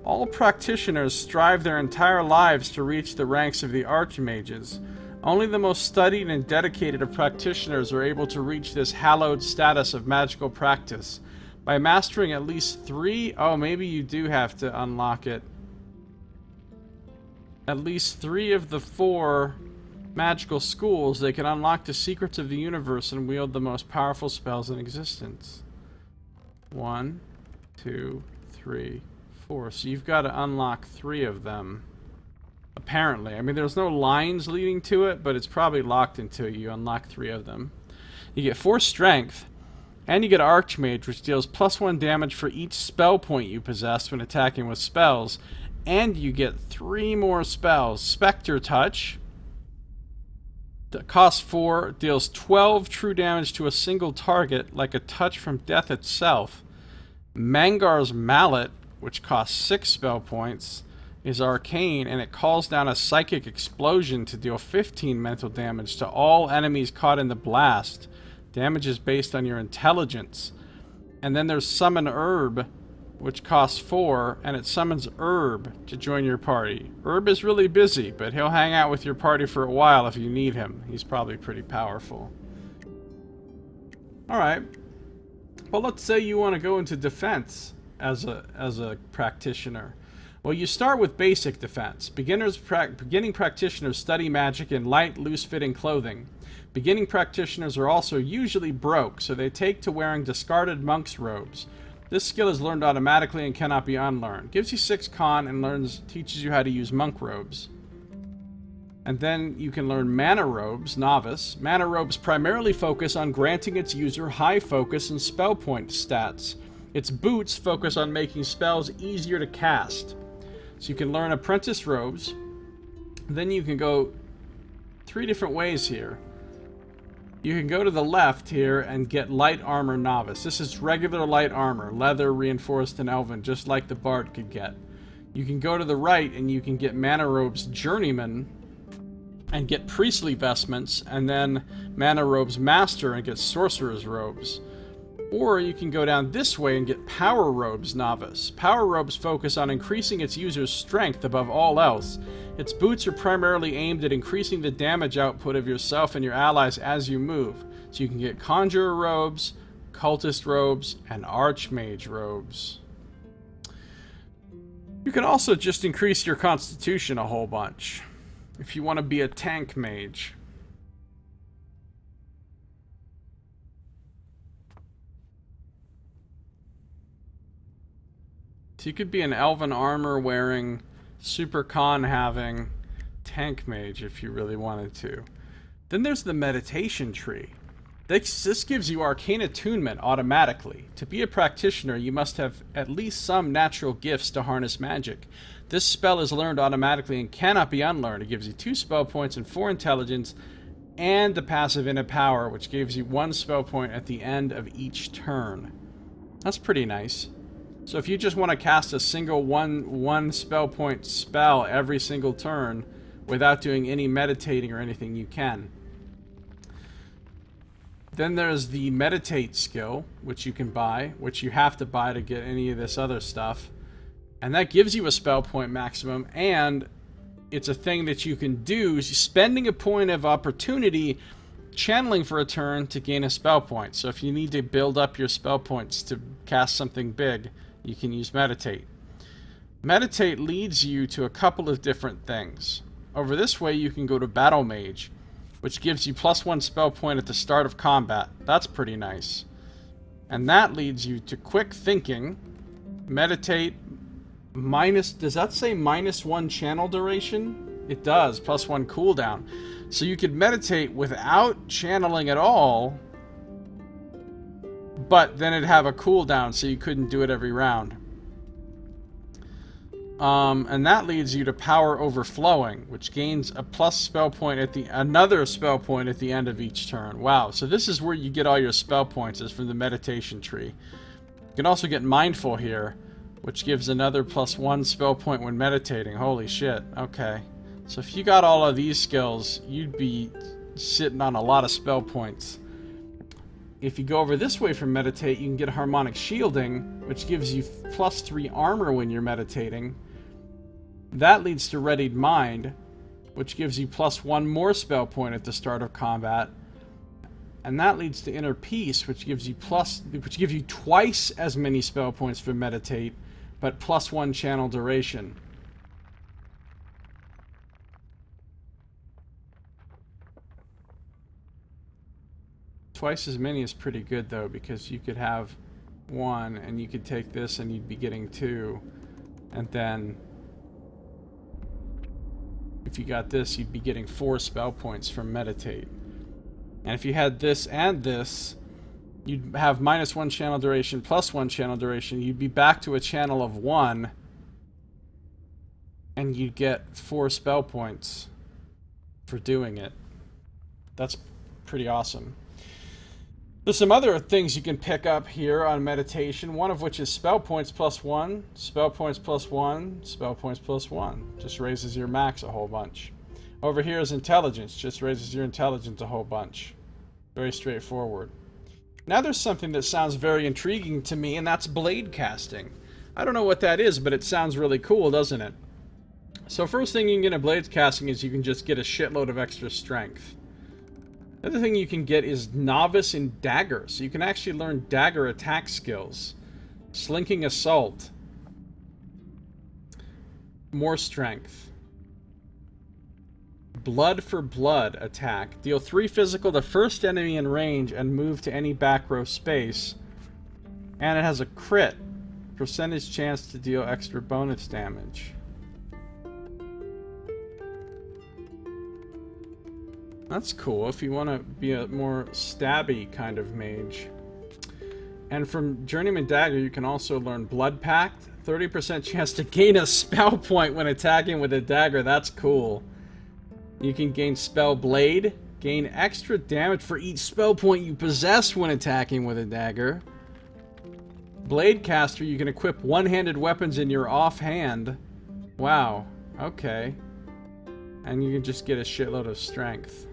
All practitioners strive their entire lives to reach the ranks of the Archmages. Only the most studied and dedicated of practitioners are able to reach this hallowed status of magical practice. By mastering at least 3... Oh, maybe you do have to unlock it. At least 3 of the 4 magical schools, they can unlock the secrets of the universe and wield the most powerful spells in existence. 1, 2, 3... 4. So you've got to unlock 3 of them. Apparently. I mean, there's no lines leading to it, but it's probably locked until you unlock 3 of them. You get 4 strength, and you get Archmage, which deals +1 damage for each spell point you possess when attacking with spells. And you get 3 more spells. Spectre Touch. That costs 4, deals 12 true damage to a single target, like a touch from death itself. Mangar's Mallet, which costs 6 spell points, is arcane, and it calls down a psychic explosion to deal 15 mental damage to all enemies caught in the blast. Damage is based on your intelligence. And then there's Summon Herb, which costs 4, and it summons Herb to join your party. Herb is really busy, but he'll hang out with your party for a while if you need him. He's probably pretty powerful. Alright. Well, let's say you want to go into defense as a practitioner. Well, you start with basic defense. Beginning practitioners study magic in light, loose-fitting clothing. Beginning practitioners are also usually broke, so they take to wearing discarded monk's robes. This skill is learned automatically and cannot be unlearned. Gives you 6 con and teaches you how to use monk robes. And then you can learn mana robes, novice. Mana robes primarily focus on granting its user high focus and spell point stats. Its boots focus on making spells easier to cast. So you can learn apprentice robes. Then you can go 3 different ways here. You can go to the left here and get light armor novice. This is regular light armor, leather, reinforced, and elven, just like the bard could get. You can go to the right and you can get mana robes journeyman. and get priestly vestments, and then mana robes master and get sorcerer's robes. Or you can go down this way and get power robes novice. Power robes focus on increasing its user's strength above all else. Its boots are primarily aimed at increasing the damage output of yourself and your allies as you move. So you can get conjurer robes, cultist robes, and archmage robes. You can also just increase your constitution a whole bunch if you want to be a tank mage. So you could be an elven armor wearing, super con having tank mage if you really wanted to. Then there's the meditation tree. This gives you arcane attunement automatically. To be a practitioner, you must have at least some natural gifts to harness magic. This spell is learned automatically and cannot be unlearned. It gives you 2 spell points and 4 intelligence, and the passive Inner Power, which gives you 1 spell point at the end of each turn. That's pretty nice. So if you just want to cast a single one spell point spell every single turn without doing any meditating or anything, you can. Then there's the meditate skill, which you can buy, which you have to buy to get any of this other stuff. And that gives you a spell point maximum, and it's a thing that you can do, spending a point of opportunity, channeling for a turn to gain a spell point. So if you need to build up your spell points to cast something big, you can use meditate. Meditate leads you to a couple of different things. Over this way you can go to battle mage, which gives you +1 spell point at the start of combat. That's pretty nice. And that leads you to quick thinking, meditate, does that say -1 channel duration? It does, +1 cooldown. So you could meditate without channeling at all, but then it'd have a cooldown, so you couldn't do it every round. And that leads you to power overflowing, which gains a plus spell point another spell point at the end of each turn. Wow, so this is where you get all your spell points, is from the meditation tree. You can also get mindful here, which gives another +1 spell point when meditating. Holy shit, okay. So if you got all of these skills, you'd be sitting on a lot of spell points. If you go over this way from meditate, you can get harmonic shielding, which gives you +3 armor when you're meditating. That leads to readied mind, which gives you +1 more spell point at the start of combat. And that leads to inner peace, which gives you twice as many spell points for meditate, but +1 channel duration. Twice as many is pretty good though, because you could have 1 and you could take this and you'd be getting 2, and then if you got this, you'd be getting 4 spell points from meditate. And if you had this and this, you'd have -1 channel duration, +1 channel duration. You'd be back to a channel of 1, and you'd get 4 spell points for doing it. That's pretty awesome. There's some other things you can pick up here on meditation, one of which is spell points +1, spell points +1, spell points +1. Just raises your max a whole bunch. Over here is intelligence, just raises your intelligence a whole bunch. Very straightforward. Now there's something that sounds very intriguing to me, and that's blade casting. I don't know what that is, but it sounds really cool, doesn't it? So first thing you can get in blade casting is you can just get a shitload of extra strength. The other thing you can get is novice in dagger, so you can actually learn dagger attack skills. Slinking assault. More strength. Blood for blood attack. Deal 3 physical to first enemy in range and move to any back row space. And it has a crit. Percentage chance to deal extra bonus damage. That's cool if you want to be a more stabby kind of mage. And from Journeyman Dagger, you can also learn Blood Pact. 30% chance to gain a spell point when attacking with a dagger. That's cool. You can gain Spell Blade. Gain extra damage for each spell point you possess when attacking with a dagger. Blade Caster, you can equip one-handed weapons in your offhand. Wow. Okay. And you can just get a shitload of strength.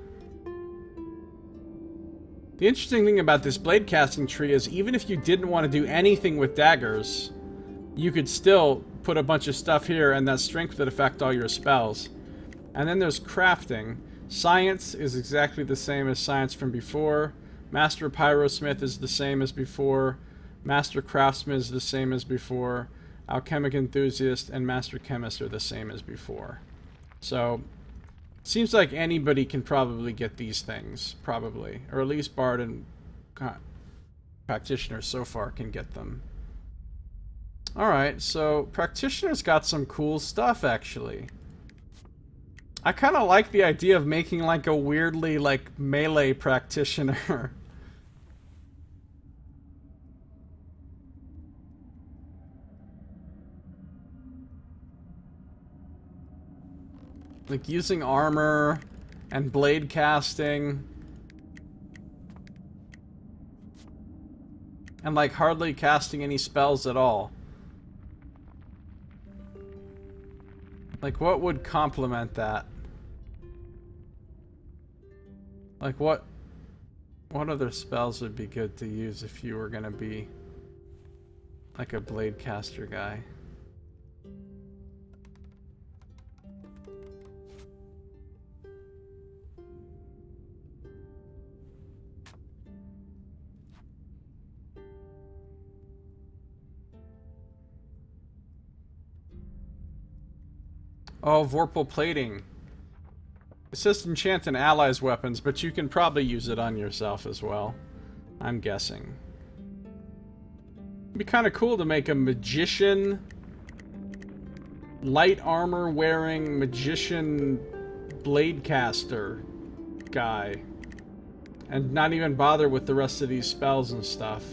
The interesting thing about this blade casting tree is even if you didn't want to do anything with daggers, you could still put a bunch of stuff here and that strength would affect all your spells. And then there's crafting. Science is exactly the same as science from before. Master Pyrosmith is the same as before. Master Craftsman is the same as before. Alchemic Enthusiast and Master Chemist are the same as before. So, seems like anybody can probably get these things, probably. Or at least Bard and Practitioner so far can get them. Alright, so Practitioner's got some cool stuff, actually. I kind of like the idea of making like a weirdly like melee Practitioner. Like using armor and blade casting. And like hardly casting any spells at all. Like what would complement that? Like what other spells would be good to use if you were gonna be like a blade caster guy? Oh, Vorpal plating. It says enchant an ally's weapons, but you can probably use it on yourself as well. I'm guessing. It'd be kind of cool to make a magician, light armor wearing magician blade caster guy. And not even bother with the rest of these spells and stuff.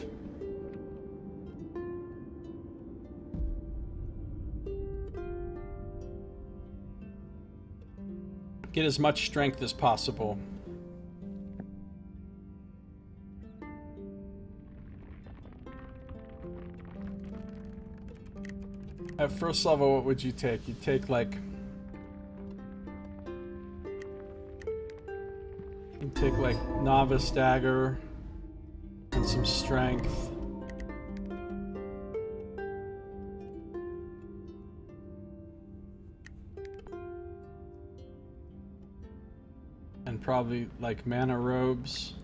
Get as much strength as possible. At first level, what would you take? You'd take like... You'd take like Novice Dagger and some strength. And probably like mana robes.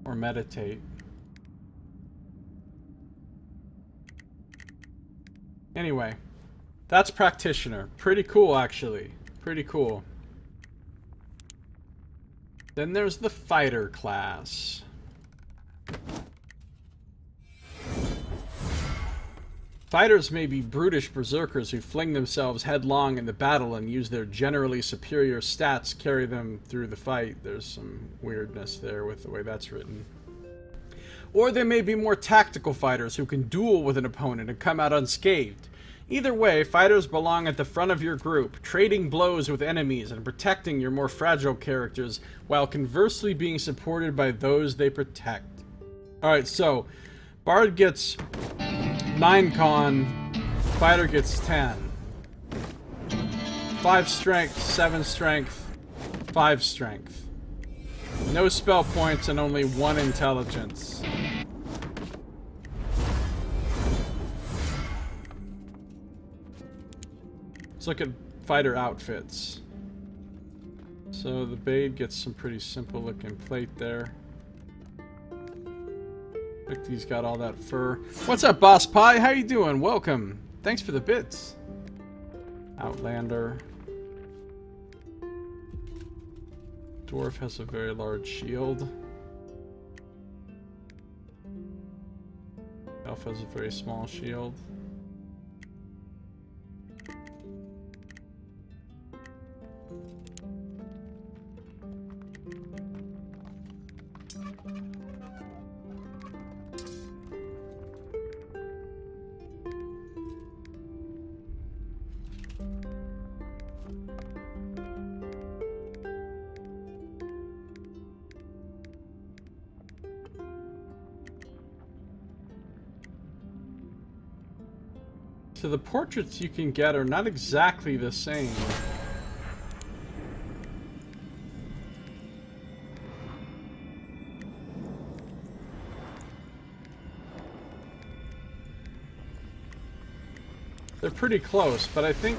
Or meditate. Anyway, that's Practitioner. Pretty cool, actually. Pretty cool. Then there's the Fighter class. Fighters may be brutish berserkers who fling themselves headlong in the battle and use their generally superior stats carry them through the fight. There's some weirdness there with the way that's written. Or they may be more tactical fighters who can duel with an opponent and come out unscathed. Either way, fighters belong at the front of your group, trading blows with enemies and protecting your more fragile characters, while conversely being supported by those they protect. Alright, so, Bard gets 9 con, Fighter gets 10. 5 strength, 7 strength, 5 strength. No spell points and only 1 intelligence. Let's look at Fighter outfits. So the Bade gets some pretty simple looking plate there. Look, he's got all that fur. What's up, Boss Pie? How you doing? Welcome. Thanks for the bits. Outlander. Dwarf has a very large shield. Elf has a very small shield. So the portraits you can get are not exactly the same. They're pretty close, but I think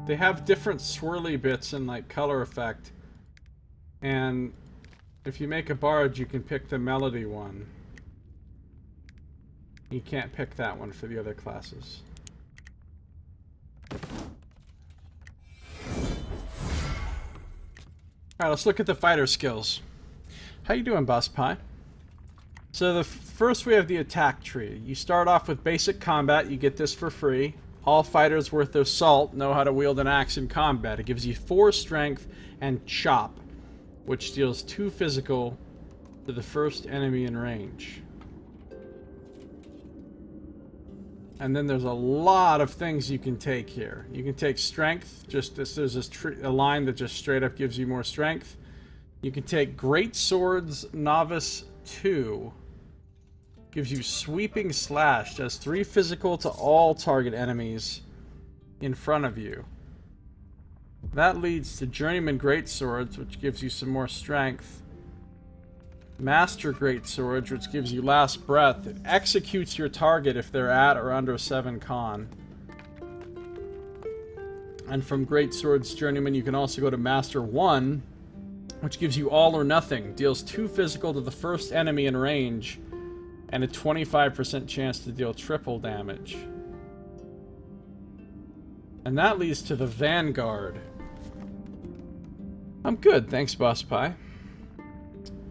they have different swirly bits and like color effect. And if you make a bard, you can pick the melody one. You can't pick that one for the other classes. Alright, let's look at the fighter skills. How you doing, Boss Pie? So first we have the attack tree. You start off with basic combat, you get this for free. All fighters worth their salt know how to wield an axe in combat. It gives you 4 strength and chop, which deals 2 physical to the first enemy in range. And then there's a lot of things you can take here. You can take strength, there's a line that just straight up gives you more strength. You can take Great Swords Novice 2. Gives you sweeping slash, does 3 physical to all target enemies in front of you. That leads to Journeyman Greatswords, which gives you some more strength. Master Greatswords, which gives you last breath. It executes your target if they're at or under 7 con. And from Greatswords Journeyman, you can also go to Master 1, which gives you all or nothing. Deals 2 physical to the first enemy in range, and a 25% chance to deal triple damage. And that leads to the Vanguard. I'm good, thanks, Boss Pie.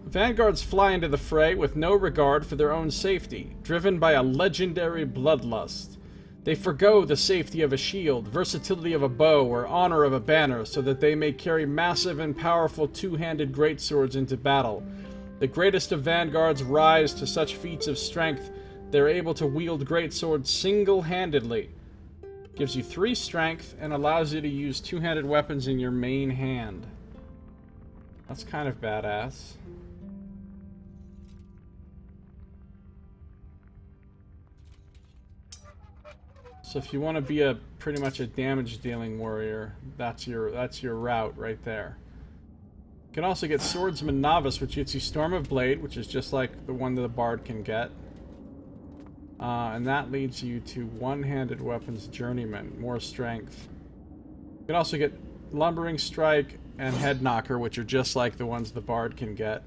Vanguards fly into the fray with no regard for their own safety, driven by a legendary bloodlust. They forgo the safety of a shield, versatility of a bow, or honor of a banner, so that they may carry massive and powerful two-handed greatswords into battle. The greatest of vanguards rise to such feats of strength, they're able to wield greatswords single-handedly. Gives you 3 strength and allows you to use two-handed weapons in your main hand. That's kind of badass. So if you want to be pretty much a damage-dealing warrior, that's your route right there. You can also get Swordsman Novice, which gets you Storm of Blade, which is just like the one that the Bard can get. And that leads you to One-Handed Weapons Journeyman, more strength. You can also get Lumbering Strike and Head Knocker, which are just like the ones the Bard can get.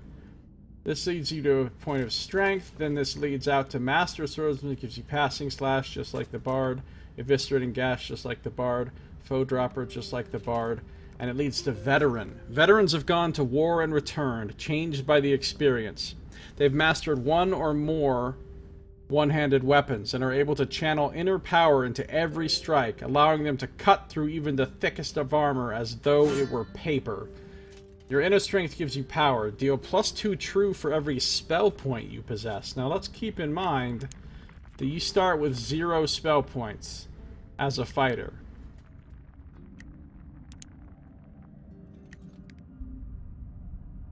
This leads you to a point of strength, then this leads out to Master Swordsman, it gives you Passing Slash, just like the Bard, Eviscerating Gash, just like the Bard, Foe Dropper, just like the Bard, and it leads to Veteran. Veterans have gone to war and returned, changed by the experience. They've mastered 1 or more one-handed weapons and are able to channel inner power into every strike, allowing them to cut through even the thickest of armor as though it were paper. Your inner strength gives you power. Deal +2 true for every spell point you possess. Now let's keep in mind that you start with 0 spell points as a fighter.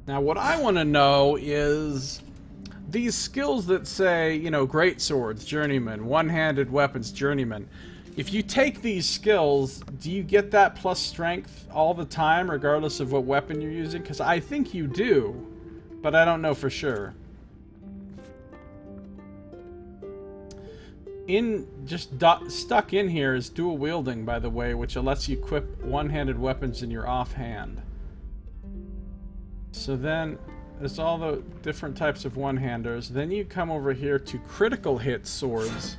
Now what I want to know is these skills that say, you know, Great Swords, Journeyman, One-Handed Weapons, Journeyman. If you take these skills, do you get that plus strength all the time, regardless of what weapon you're using? Because I think you do, but I don't know for sure. Stuck in here is dual wielding, by the way, which lets you equip one-handed weapons in your offhand. So then there's all the different types of one-handers. Then you come over here to critical hit swords.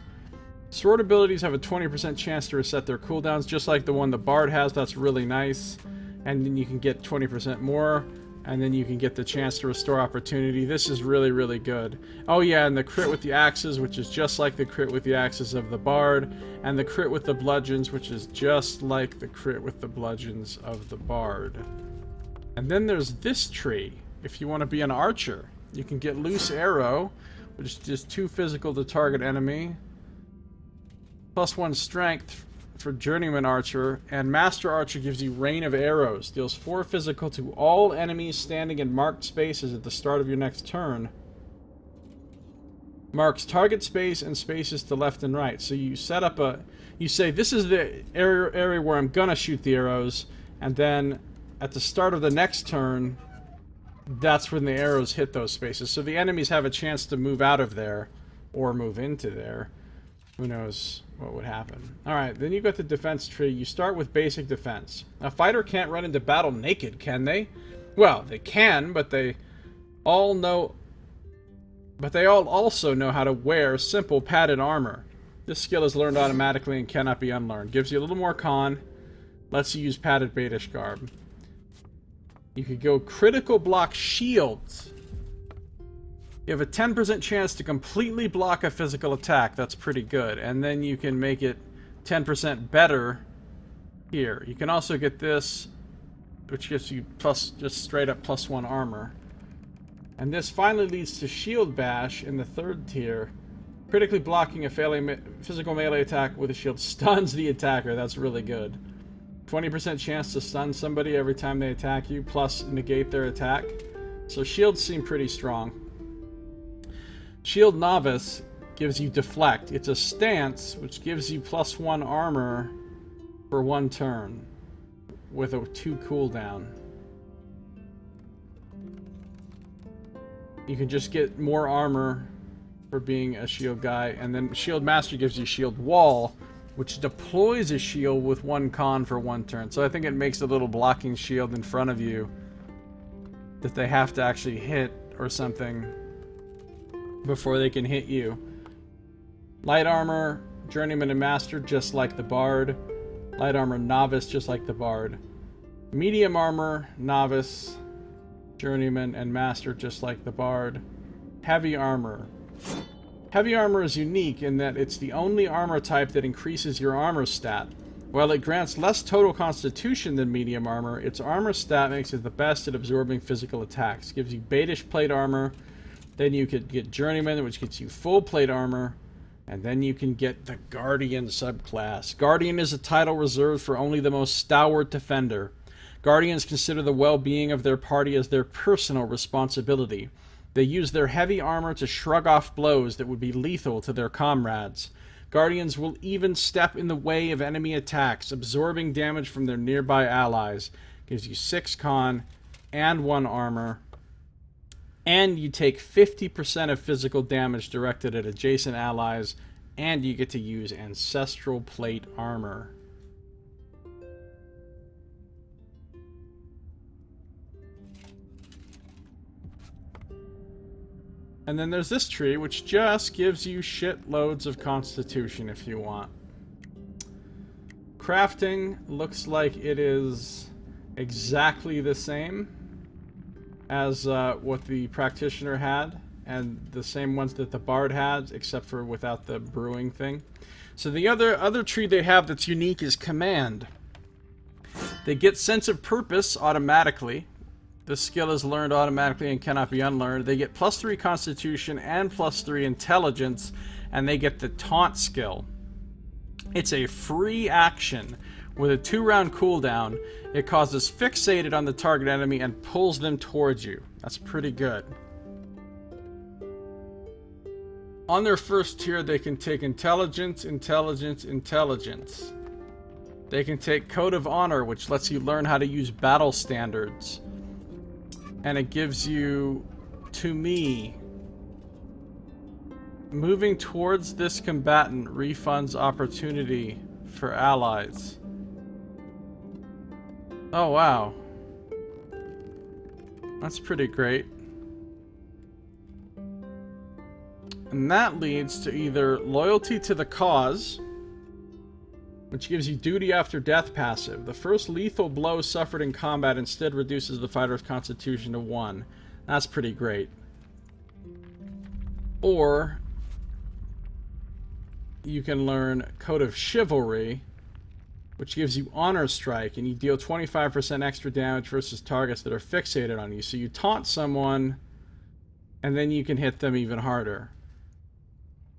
Sword abilities have a 20% chance to reset their cooldowns, just like the one the Bard has. That's really nice. And then you can get 20% more, and then you can get the chance to restore opportunity. This is really, really good. Oh yeah, and the crit with the axes, which is just like the crit with the axes of the Bard, and the crit with the bludgeons, which is just like the crit with the bludgeons of the Bard. And then there's this tree. If you want to be an archer, you can get Loose Arrow, which is just 2 physical to target enemy, +1 strength for Journeyman Archer, and Master Archer gives you Rain of Arrows, deals 4 physical to all enemies standing in marked spaces at the start of your next turn. Marks target space and spaces to left and right. So you set up a... You say, this is the area where I'm gonna shoot the arrows, and then at the start of the next turn, that's when the arrows hit those spaces. So the enemies have a chance to move out of there, or move into there. Who knows what would happen. Alright, then you've got the defense tree. You start with basic defense. A fighter can't run into battle naked, can they? Well, they can, but they all know... But they all also know how to wear simple padded armor. This skill is learned automatically and cannot be unlearned. Gives you a little more con. Lets you use padded Baitish garb. You could go critical block shields. You have a 10% chance to completely block a physical attack. That's pretty good. And then you can make it 10% better here. You can also get this, which gives you plus, just straight up +1 armor. And this finally leads to Shield Bash in the 3rd tier. Critically blocking a physical melee attack with a shield stuns the attacker. That's really good. 20% chance to stun somebody every time they attack you, plus negate their attack. So shields seem pretty strong. Shield Novice gives you Deflect. It's a stance, which gives you +1 armor for 1 turn, with a 2 cooldown. You can just get more armor for being a shield guy, and then Shield Master gives you Shield Wall, which deploys a shield with 1 con for 1 turn. So I think it makes a little blocking shield in front of you that they have to actually hit or something before they can hit you. Light Armor, Journeyman and Master, just like the Bard. Light Armor Novice, just like the Bard. Medium Armor, Novice, Journeyman, and Master, just like the Bard. Heavy Armor. Heavy Armor is unique in that it's the only armor type that increases your armor stat. While it grants less total constitution than medium armor, its armor stat makes it the best at absorbing physical attacks. Gives you Baitish plate armor, then you could get Journeyman, which gets you full plate armor, and then you can get the Guardian subclass. Guardian is a title reserved for only the most stalwart defender. Guardians consider the well-being of their party as their personal responsibility. They use their heavy armor to shrug off blows that would be lethal to their comrades. Guardians will even step in the way of enemy attacks, absorbing damage from their nearby allies. Gives you 6 con and 1 armor. And you take 50% of physical damage directed at adjacent allies, and you get to use Ancestral Plate armor. And then there's this tree, which just gives you shitloads of constitution if you want. Crafting looks like it is exactly the same as what the Practitioner had, and the same ones that the Bard had, except for without the brewing thing. So the other tree they have that's unique is Command. They get Sense of Purpose automatically. This skill is learned automatically and cannot be unlearned. They get +3 Constitution and +3 Intelligence, and they get the Taunt skill. It's a free action with a 2-round cooldown. It causes fixated on the target enemy and pulls them towards you. That's pretty good. On their first tier, they can take Intelligence, Intelligence, Intelligence. They can take Code of Honor, which lets you learn how to use battle standards. And it gives you, to me, moving towards this combatant refunds opportunity for allies. Oh, wow. That's pretty great. And that leads to either Loyalty to the Cause, which gives you Duty After Death passive. The first lethal blow suffered in combat instead reduces the fighter's constitution to 1. That's pretty great. Or you can learn Code of Chivalry, which gives you Honor Strike, and you deal 25% extra damage versus targets that are fixated on you. So you taunt someone, and then you can hit them even harder.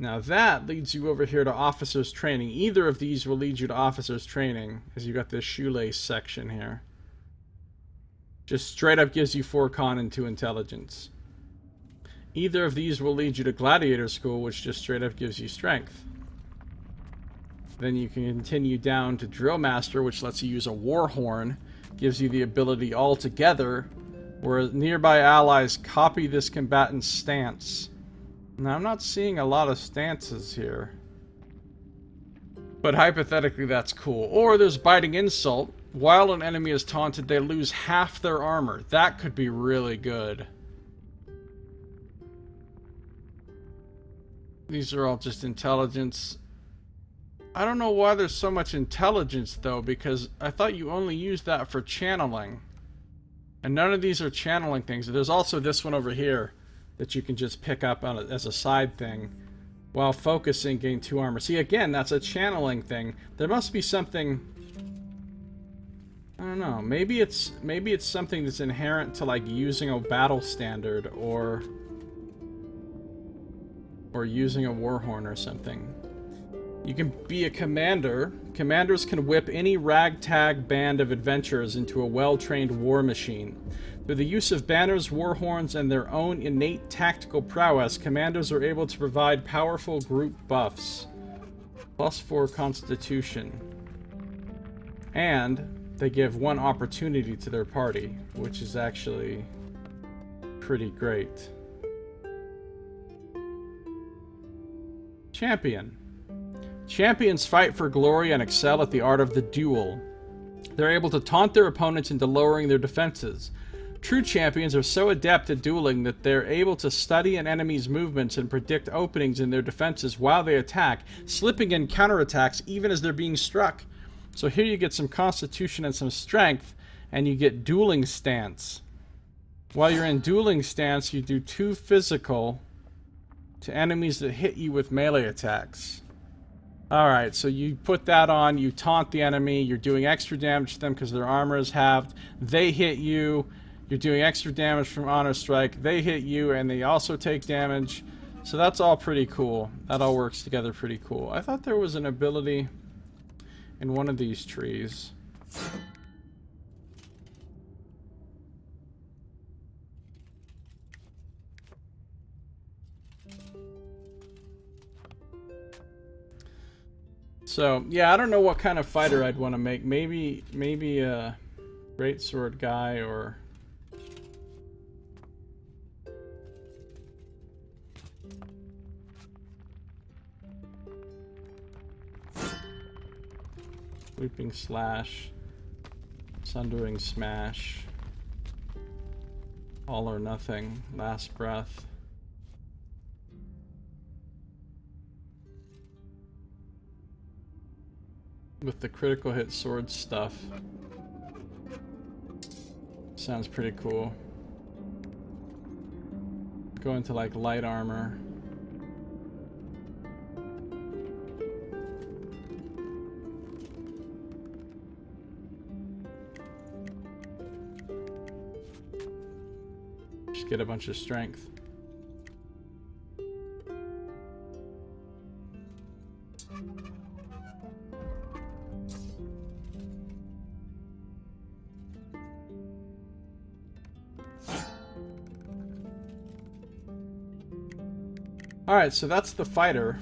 Now that leads you over here to Officer's Training. Either of these will lead you to Officer's Training, as you got this shoelace section here. Just straight up gives you 4 con and 2 intelligence. Either of these will lead you to Gladiator School, which just straight up gives you strength. Then you can continue down to Drill Master, which lets you use a war horn, gives you the ability altogether, where nearby allies copy this combatant's stance. Now, I'm not seeing a lot of stances here. But hypothetically, that's cool. Or there's Biting Insult. While an enemy is taunted, they lose half their armor. That could be really good. These are all just intelligence. I don't know why there's so much intelligence, though, because I thought you only used that for channeling. And none of these are channeling things. There's also this one over here that you can just pick up on as a side thing. While focusing, gain 2 armor. See, again, that's a channeling thing. There must be something... I don't know. Maybe it's something that's inherent to, like, using a battle standard or using a warhorn or something. You can be a commander. Commanders can whip any ragtag band of adventurers into a well-trained war machine. Through the use of banners, warhorns, and their own innate tactical prowess, commanders are able to provide powerful group buffs. +4 Constitution. And they give 1 opportunity to their party, which is actually pretty great. Champion. Champions fight for glory and excel at the art of the duel. They're able to taunt their opponents into lowering their defenses. True champions are so adept at dueling that they're able to study an enemy's movements and predict openings in their defenses while they attack, slipping in counterattacks even as they're being struck. So here you get some constitution and some strength, and you get dueling stance. While you're in dueling stance, you do 2 physical to enemies that hit you with melee attacks. Alright, so you put that on, you taunt the enemy, you're doing extra damage to them because their armor is halved. They hit you, you're doing extra damage from Honor Strike. They hit you, and they also take damage. So that's all pretty cool. That all works together pretty cool. I thought there was an ability in one of these trees. So, yeah, I don't know what kind of fighter I'd want to make. Maybe a greatsword guy or... Sweeping Slash, Sundering Smash, All or Nothing, Last Breath. With the critical hit sword stuff. Sounds pretty cool. Go into like light armor. Just get a bunch of strength. Alright, so that's the fighter.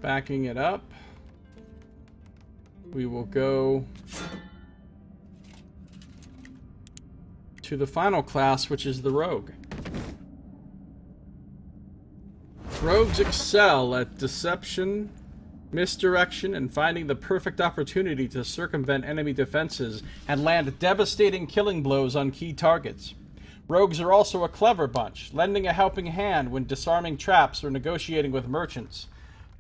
Backing it up, we will go to the final class, which is the Rogue. Rogues excel at deception, misdirection, and finding the perfect opportunity to circumvent enemy defenses and land devastating killing blows on key targets. Rogues are also a clever bunch, lending a helping hand when disarming traps or negotiating with merchants.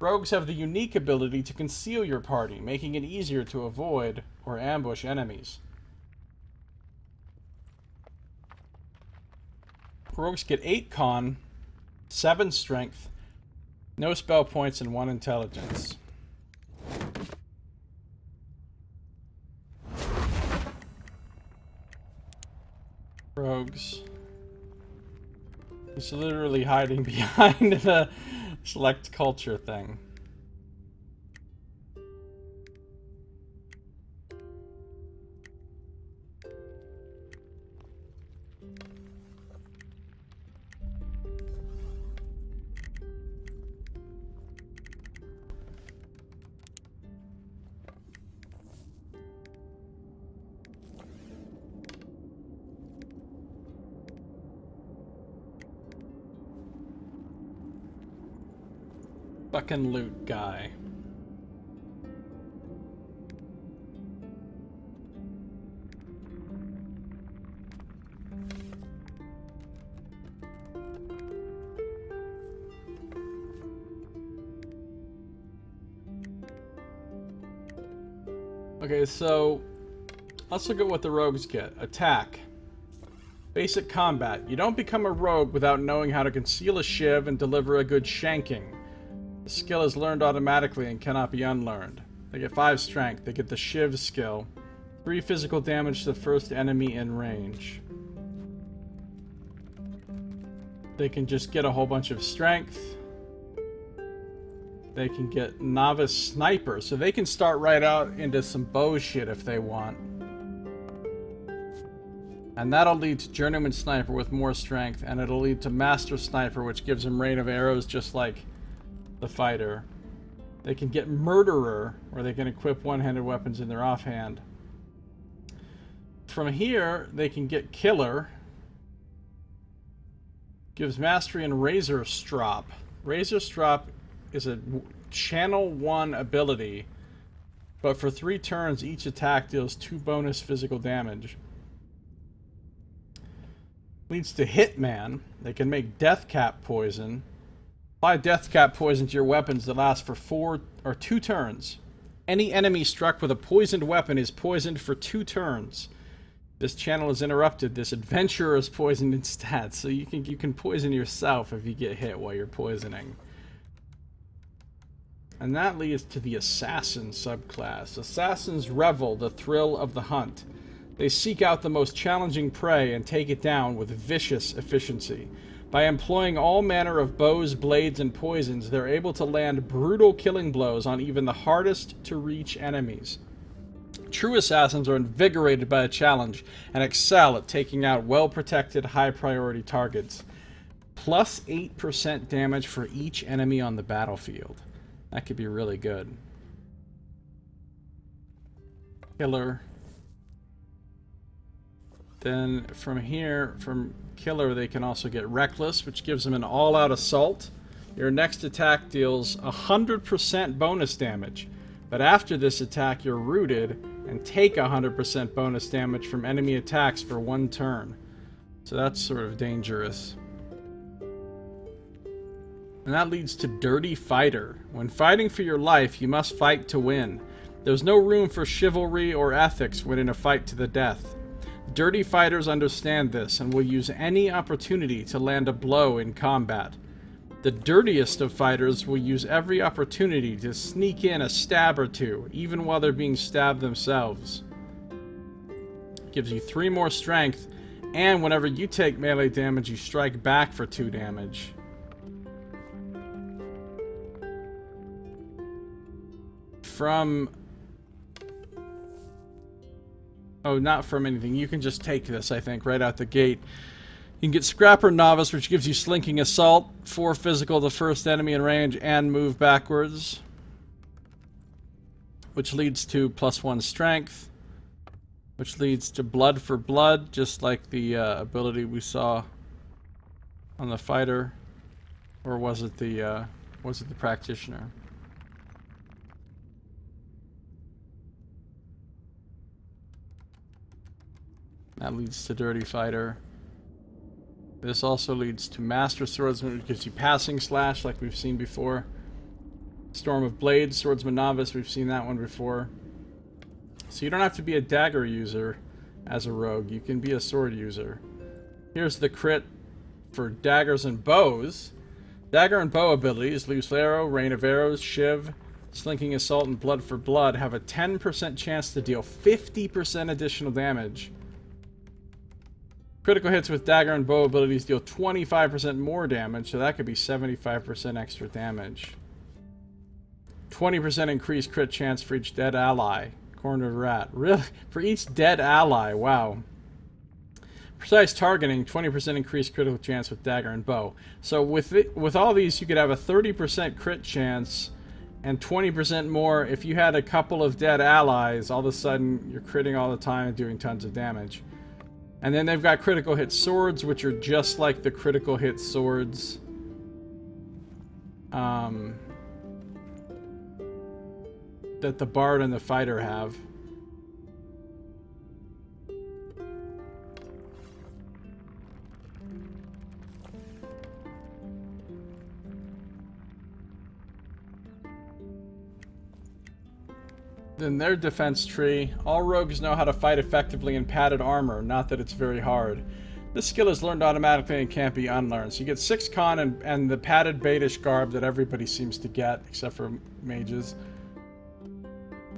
Rogues have the unique ability to conceal your party, making it easier to avoid or ambush enemies. Rogues get 8 con, 7 strength, no spell points, and 1 intelligence. Rogues. He's literally hiding behind the select culture thing. Fucking loot guy. Okay, so let's look at what the rogues get. Attack. Basic combat. You don't become a rogue without knowing how to conceal a shiv and deliver a good shanking. The skill is learned automatically and cannot be unlearned. They get 5 strength. They get the shiv skill. 3 physical damage to the first enemy in range. They can just get a whole bunch of strength. They can get novice sniper, so they can start right out into some bow shit if they want. And that'll lead to journeyman sniper with more strength, and it'll lead to master sniper, which gives them rain of arrows just like the fighter. They can get murderer, where they can equip one-handed weapons in their offhand. From here, they can get killer. Gives mastery and razor strop. Razor strop is a channel 1 ability, but for 3 turns each attack deals 2 bonus physical damage. Leads to hitman. They can make death cap poison. Apply death cap poison to your weapons that last for 4 or 2 turns. Any enemy struck with a poisoned weapon is poisoned for 2 turns. This channel is interrupted. This adventurer is poisoned instead, so you can poison yourself if you get hit while you're poisoning. And that leads to the assassin subclass. Assassins revel the thrill of the hunt. They seek out the most challenging prey and take it down with vicious efficiency. By employing all manner of bows, blades, and poisons, they're able to land brutal killing blows on even the hardest to reach enemies. True assassins are invigorated by a challenge and excel at taking out well-protected, high-priority targets. Plus 8% damage for each enemy on the battlefield. That could be really good. Killer. Then from here, from killer, they can also get reckless, which gives them an all-out assault. Your next attack deals 100% bonus damage. But after this attack, you're rooted and take 100% bonus damage from enemy attacks for 1 turn. So that's sort of dangerous. And that leads to Dirty Fighter. When fighting for your life, you must fight to win. There's no room for chivalry or ethics when in a fight to the death. Dirty Fighters understand this and will use any opportunity to land a blow in combat. The dirtiest of fighters will use every opportunity to sneak in a stab or 2, even while they're being stabbed themselves. Gives you 3 more strength, and whenever you take melee damage, you strike back for 2 damage. Oh, not from anything. You can just take this, I think, right out the gate. You can get Scrapper Novice, which gives you Slinking Assault, 4 physical to first enemy in range, and move backwards. Which leads to +1 strength. Which leads to Blood for Blood, just like the ability we saw on the fighter. Or was it the Practitioner? That leads to Dirty Fighter. This also leads to Master Swordsman, which gives you Passing Slash, like we've seen before. Storm of Blades, Swordsman Novice, we've seen that one before. So you don't have to be a dagger user as a rogue, you can be a sword user. Here's the crit for daggers and bows. Dagger and bow abilities, Loose Arrow, Rain of Arrows, Shiv, Slinking Assault, and Blood for Blood have a 10% chance to deal 50% additional damage. Critical hits with dagger and bow abilities deal 25% more damage, so that could be 75% extra damage. 20% increased crit chance for each dead ally. Cornered rat. Really? For each dead ally, wow. Precise targeting, 20% increased critical chance with dagger and bow. So with all these, you could have a 30% crit chance and 20% more if you had a couple of dead allies. All of a sudden, you're critting all the time and doing tons of damage. And then they've got critical hit swords, which are just like the critical hit swords that the bard and the fighter have. In their defense tree, all rogues know how to fight effectively in padded armor, not that it's very hard. This skill is learned automatically and can't be unlearned. So you get 6 con and the padded beige garb that everybody seems to get, except for mages.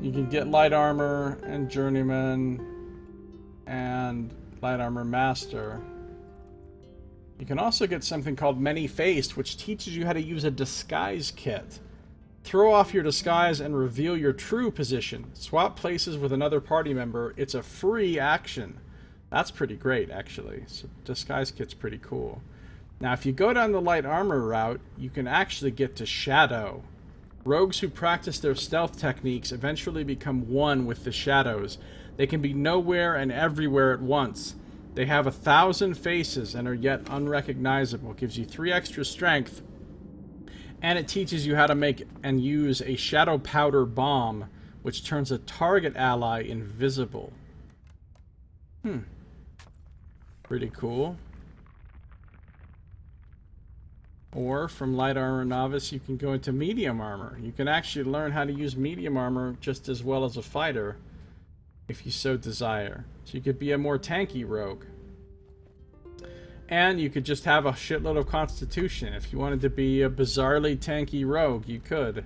You can get light armor and journeyman and light armor master. You can also get something called many-faced, which teaches you how to use a disguise kit. Throw off your disguise and reveal your true position. Swap places with another party member. It's a free action. That's pretty great, actually. So disguise kit's pretty cool. Now, if you go down the light armor route, you can actually get to shadow. Rogues who practice their stealth techniques eventually become one with the shadows. They can be nowhere and everywhere at once. They have 1,000 faces and are yet unrecognizable. It gives you 3 extra strength. And it teaches you how to make and use a shadow powder bomb, which turns a target ally invisible. Pretty cool. Or from light armor novice, you can go into medium armor. You can actually learn how to use medium armor just as well as a fighter, if you so desire. So you could be a more tanky rogue. And you could just have a shitload of constitution. If you wanted to be a bizarrely tanky rogue, you could.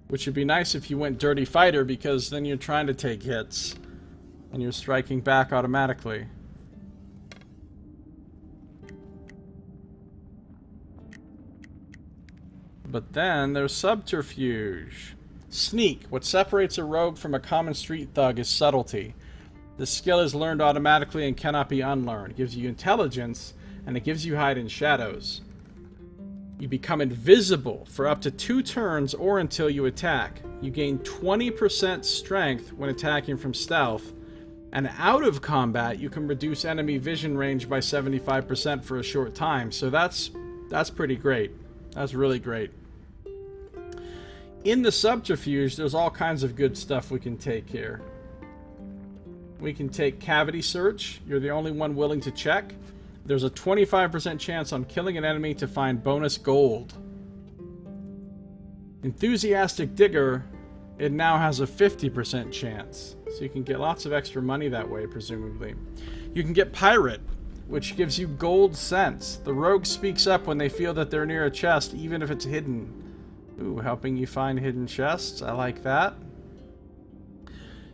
Which would be nice if you went dirty fighter, because then you're trying to take hits and you're striking back automatically. But then there's subterfuge. Sneak. What separates a rogue from a common street thug is subtlety. This skill is learned automatically and cannot be unlearned. It gives you intelligence, and it gives you hide in shadows. You become invisible for up to 2 turns or until you attack. You gain 20% strength when attacking from stealth. And out of combat, you can reduce enemy vision range by 75% for a short time. So that's pretty great. That's really great. In the subterfuge, there's all kinds of good stuff we can take here. We can take cavity search. You're the only one willing to check. There's a 25% chance on killing an enemy to find bonus gold. Enthusiastic digger, it now has a 50% chance. So you can get lots of extra money that way, presumably. You can get pirate, which gives you gold sense. The rogue speaks up when they feel that they're near a chest, even if it's hidden. Ooh, helping you find hidden chests. I like that.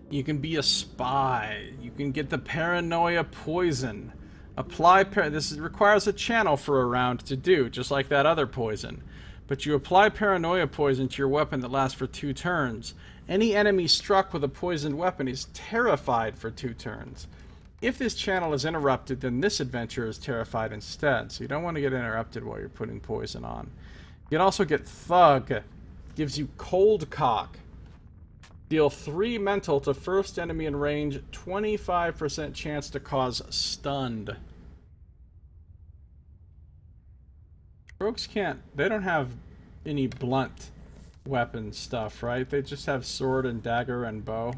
You can be a spy. You can get the paranoia poison. This requires a channel for a round to do, just like that other poison. But you apply paranoia poison to your weapon that lasts for 2 turns. Any enemy struck with a poisoned weapon is terrified for 2 turns. If this channel is interrupted, then this adventurer is terrified instead. So you don't want to get interrupted while you're putting poison on. You can also get thug. Gives you cold cock. Deal 3 mental to first enemy in range, 25% chance to cause stunned. Rogues they don't have any blunt weapon stuff, right? They just have sword and dagger and bow.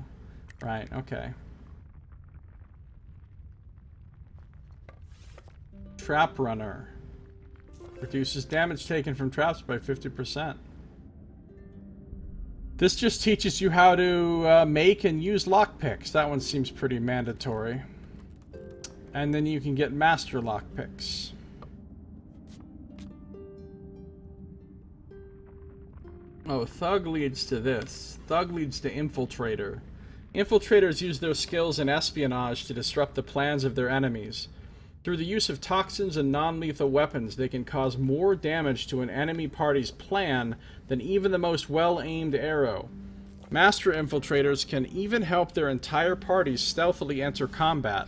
Right, okay. Trap runner. Reduces damage taken from traps by 50%. This just teaches you how to make and use lockpicks. That one seems pretty mandatory. And then you can get master lockpicks. Oh, Thug leads to this. Thug leads to Infiltrator. Infiltrators use their skills in espionage to disrupt the plans of their enemies. Through the use of toxins and non-lethal weapons, they can cause more damage to an enemy party's plan than even the most well-aimed arrow. Master Infiltrators can even help their entire party stealthily enter combat.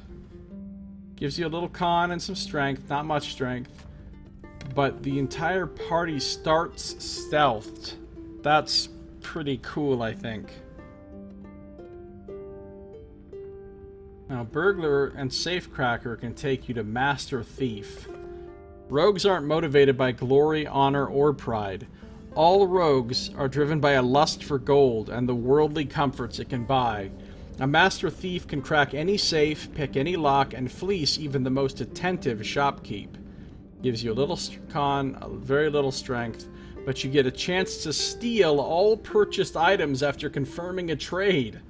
Gives you a little con and some strength, not much strength. But the entire party starts stealthed. That's pretty cool, I think. Now, Burglar and Safecracker can take you to Master Thief. Rogues aren't motivated by glory, honor, or pride. All rogues are driven by a lust for gold and the worldly comforts it can buy. A Master Thief can crack any safe, pick any lock, and fleece even the most attentive shopkeep. Gives you a little con, a very little strength, but you get a chance to steal all purchased items after confirming a trade.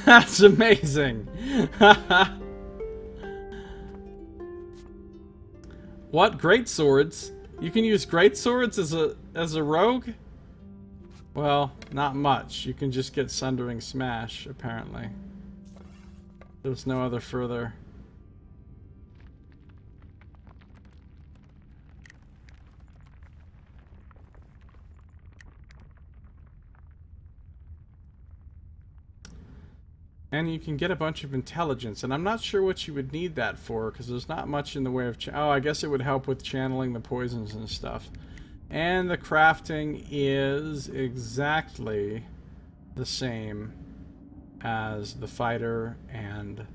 That's amazing. What? Great swords? You can use great swords as a rogue? Well, not much. You can just get Sundering Smash, apparently. There's no other further. And you can get a bunch of intelligence, and I'm not sure what you would need that for, because there's not much in the way of... oh, I guess it would help with channeling the poisons and stuff. And the crafting is exactly the same as the Fighter and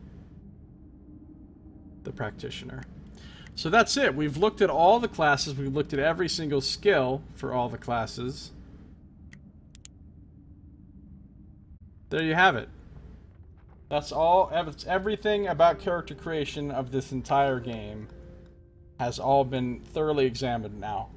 the Practitioner. So that's it. We've looked at all the classes. We've looked at every single skill for all the classes. There you have it. That's all. Everything about character creation of this entire game has all been thoroughly examined now.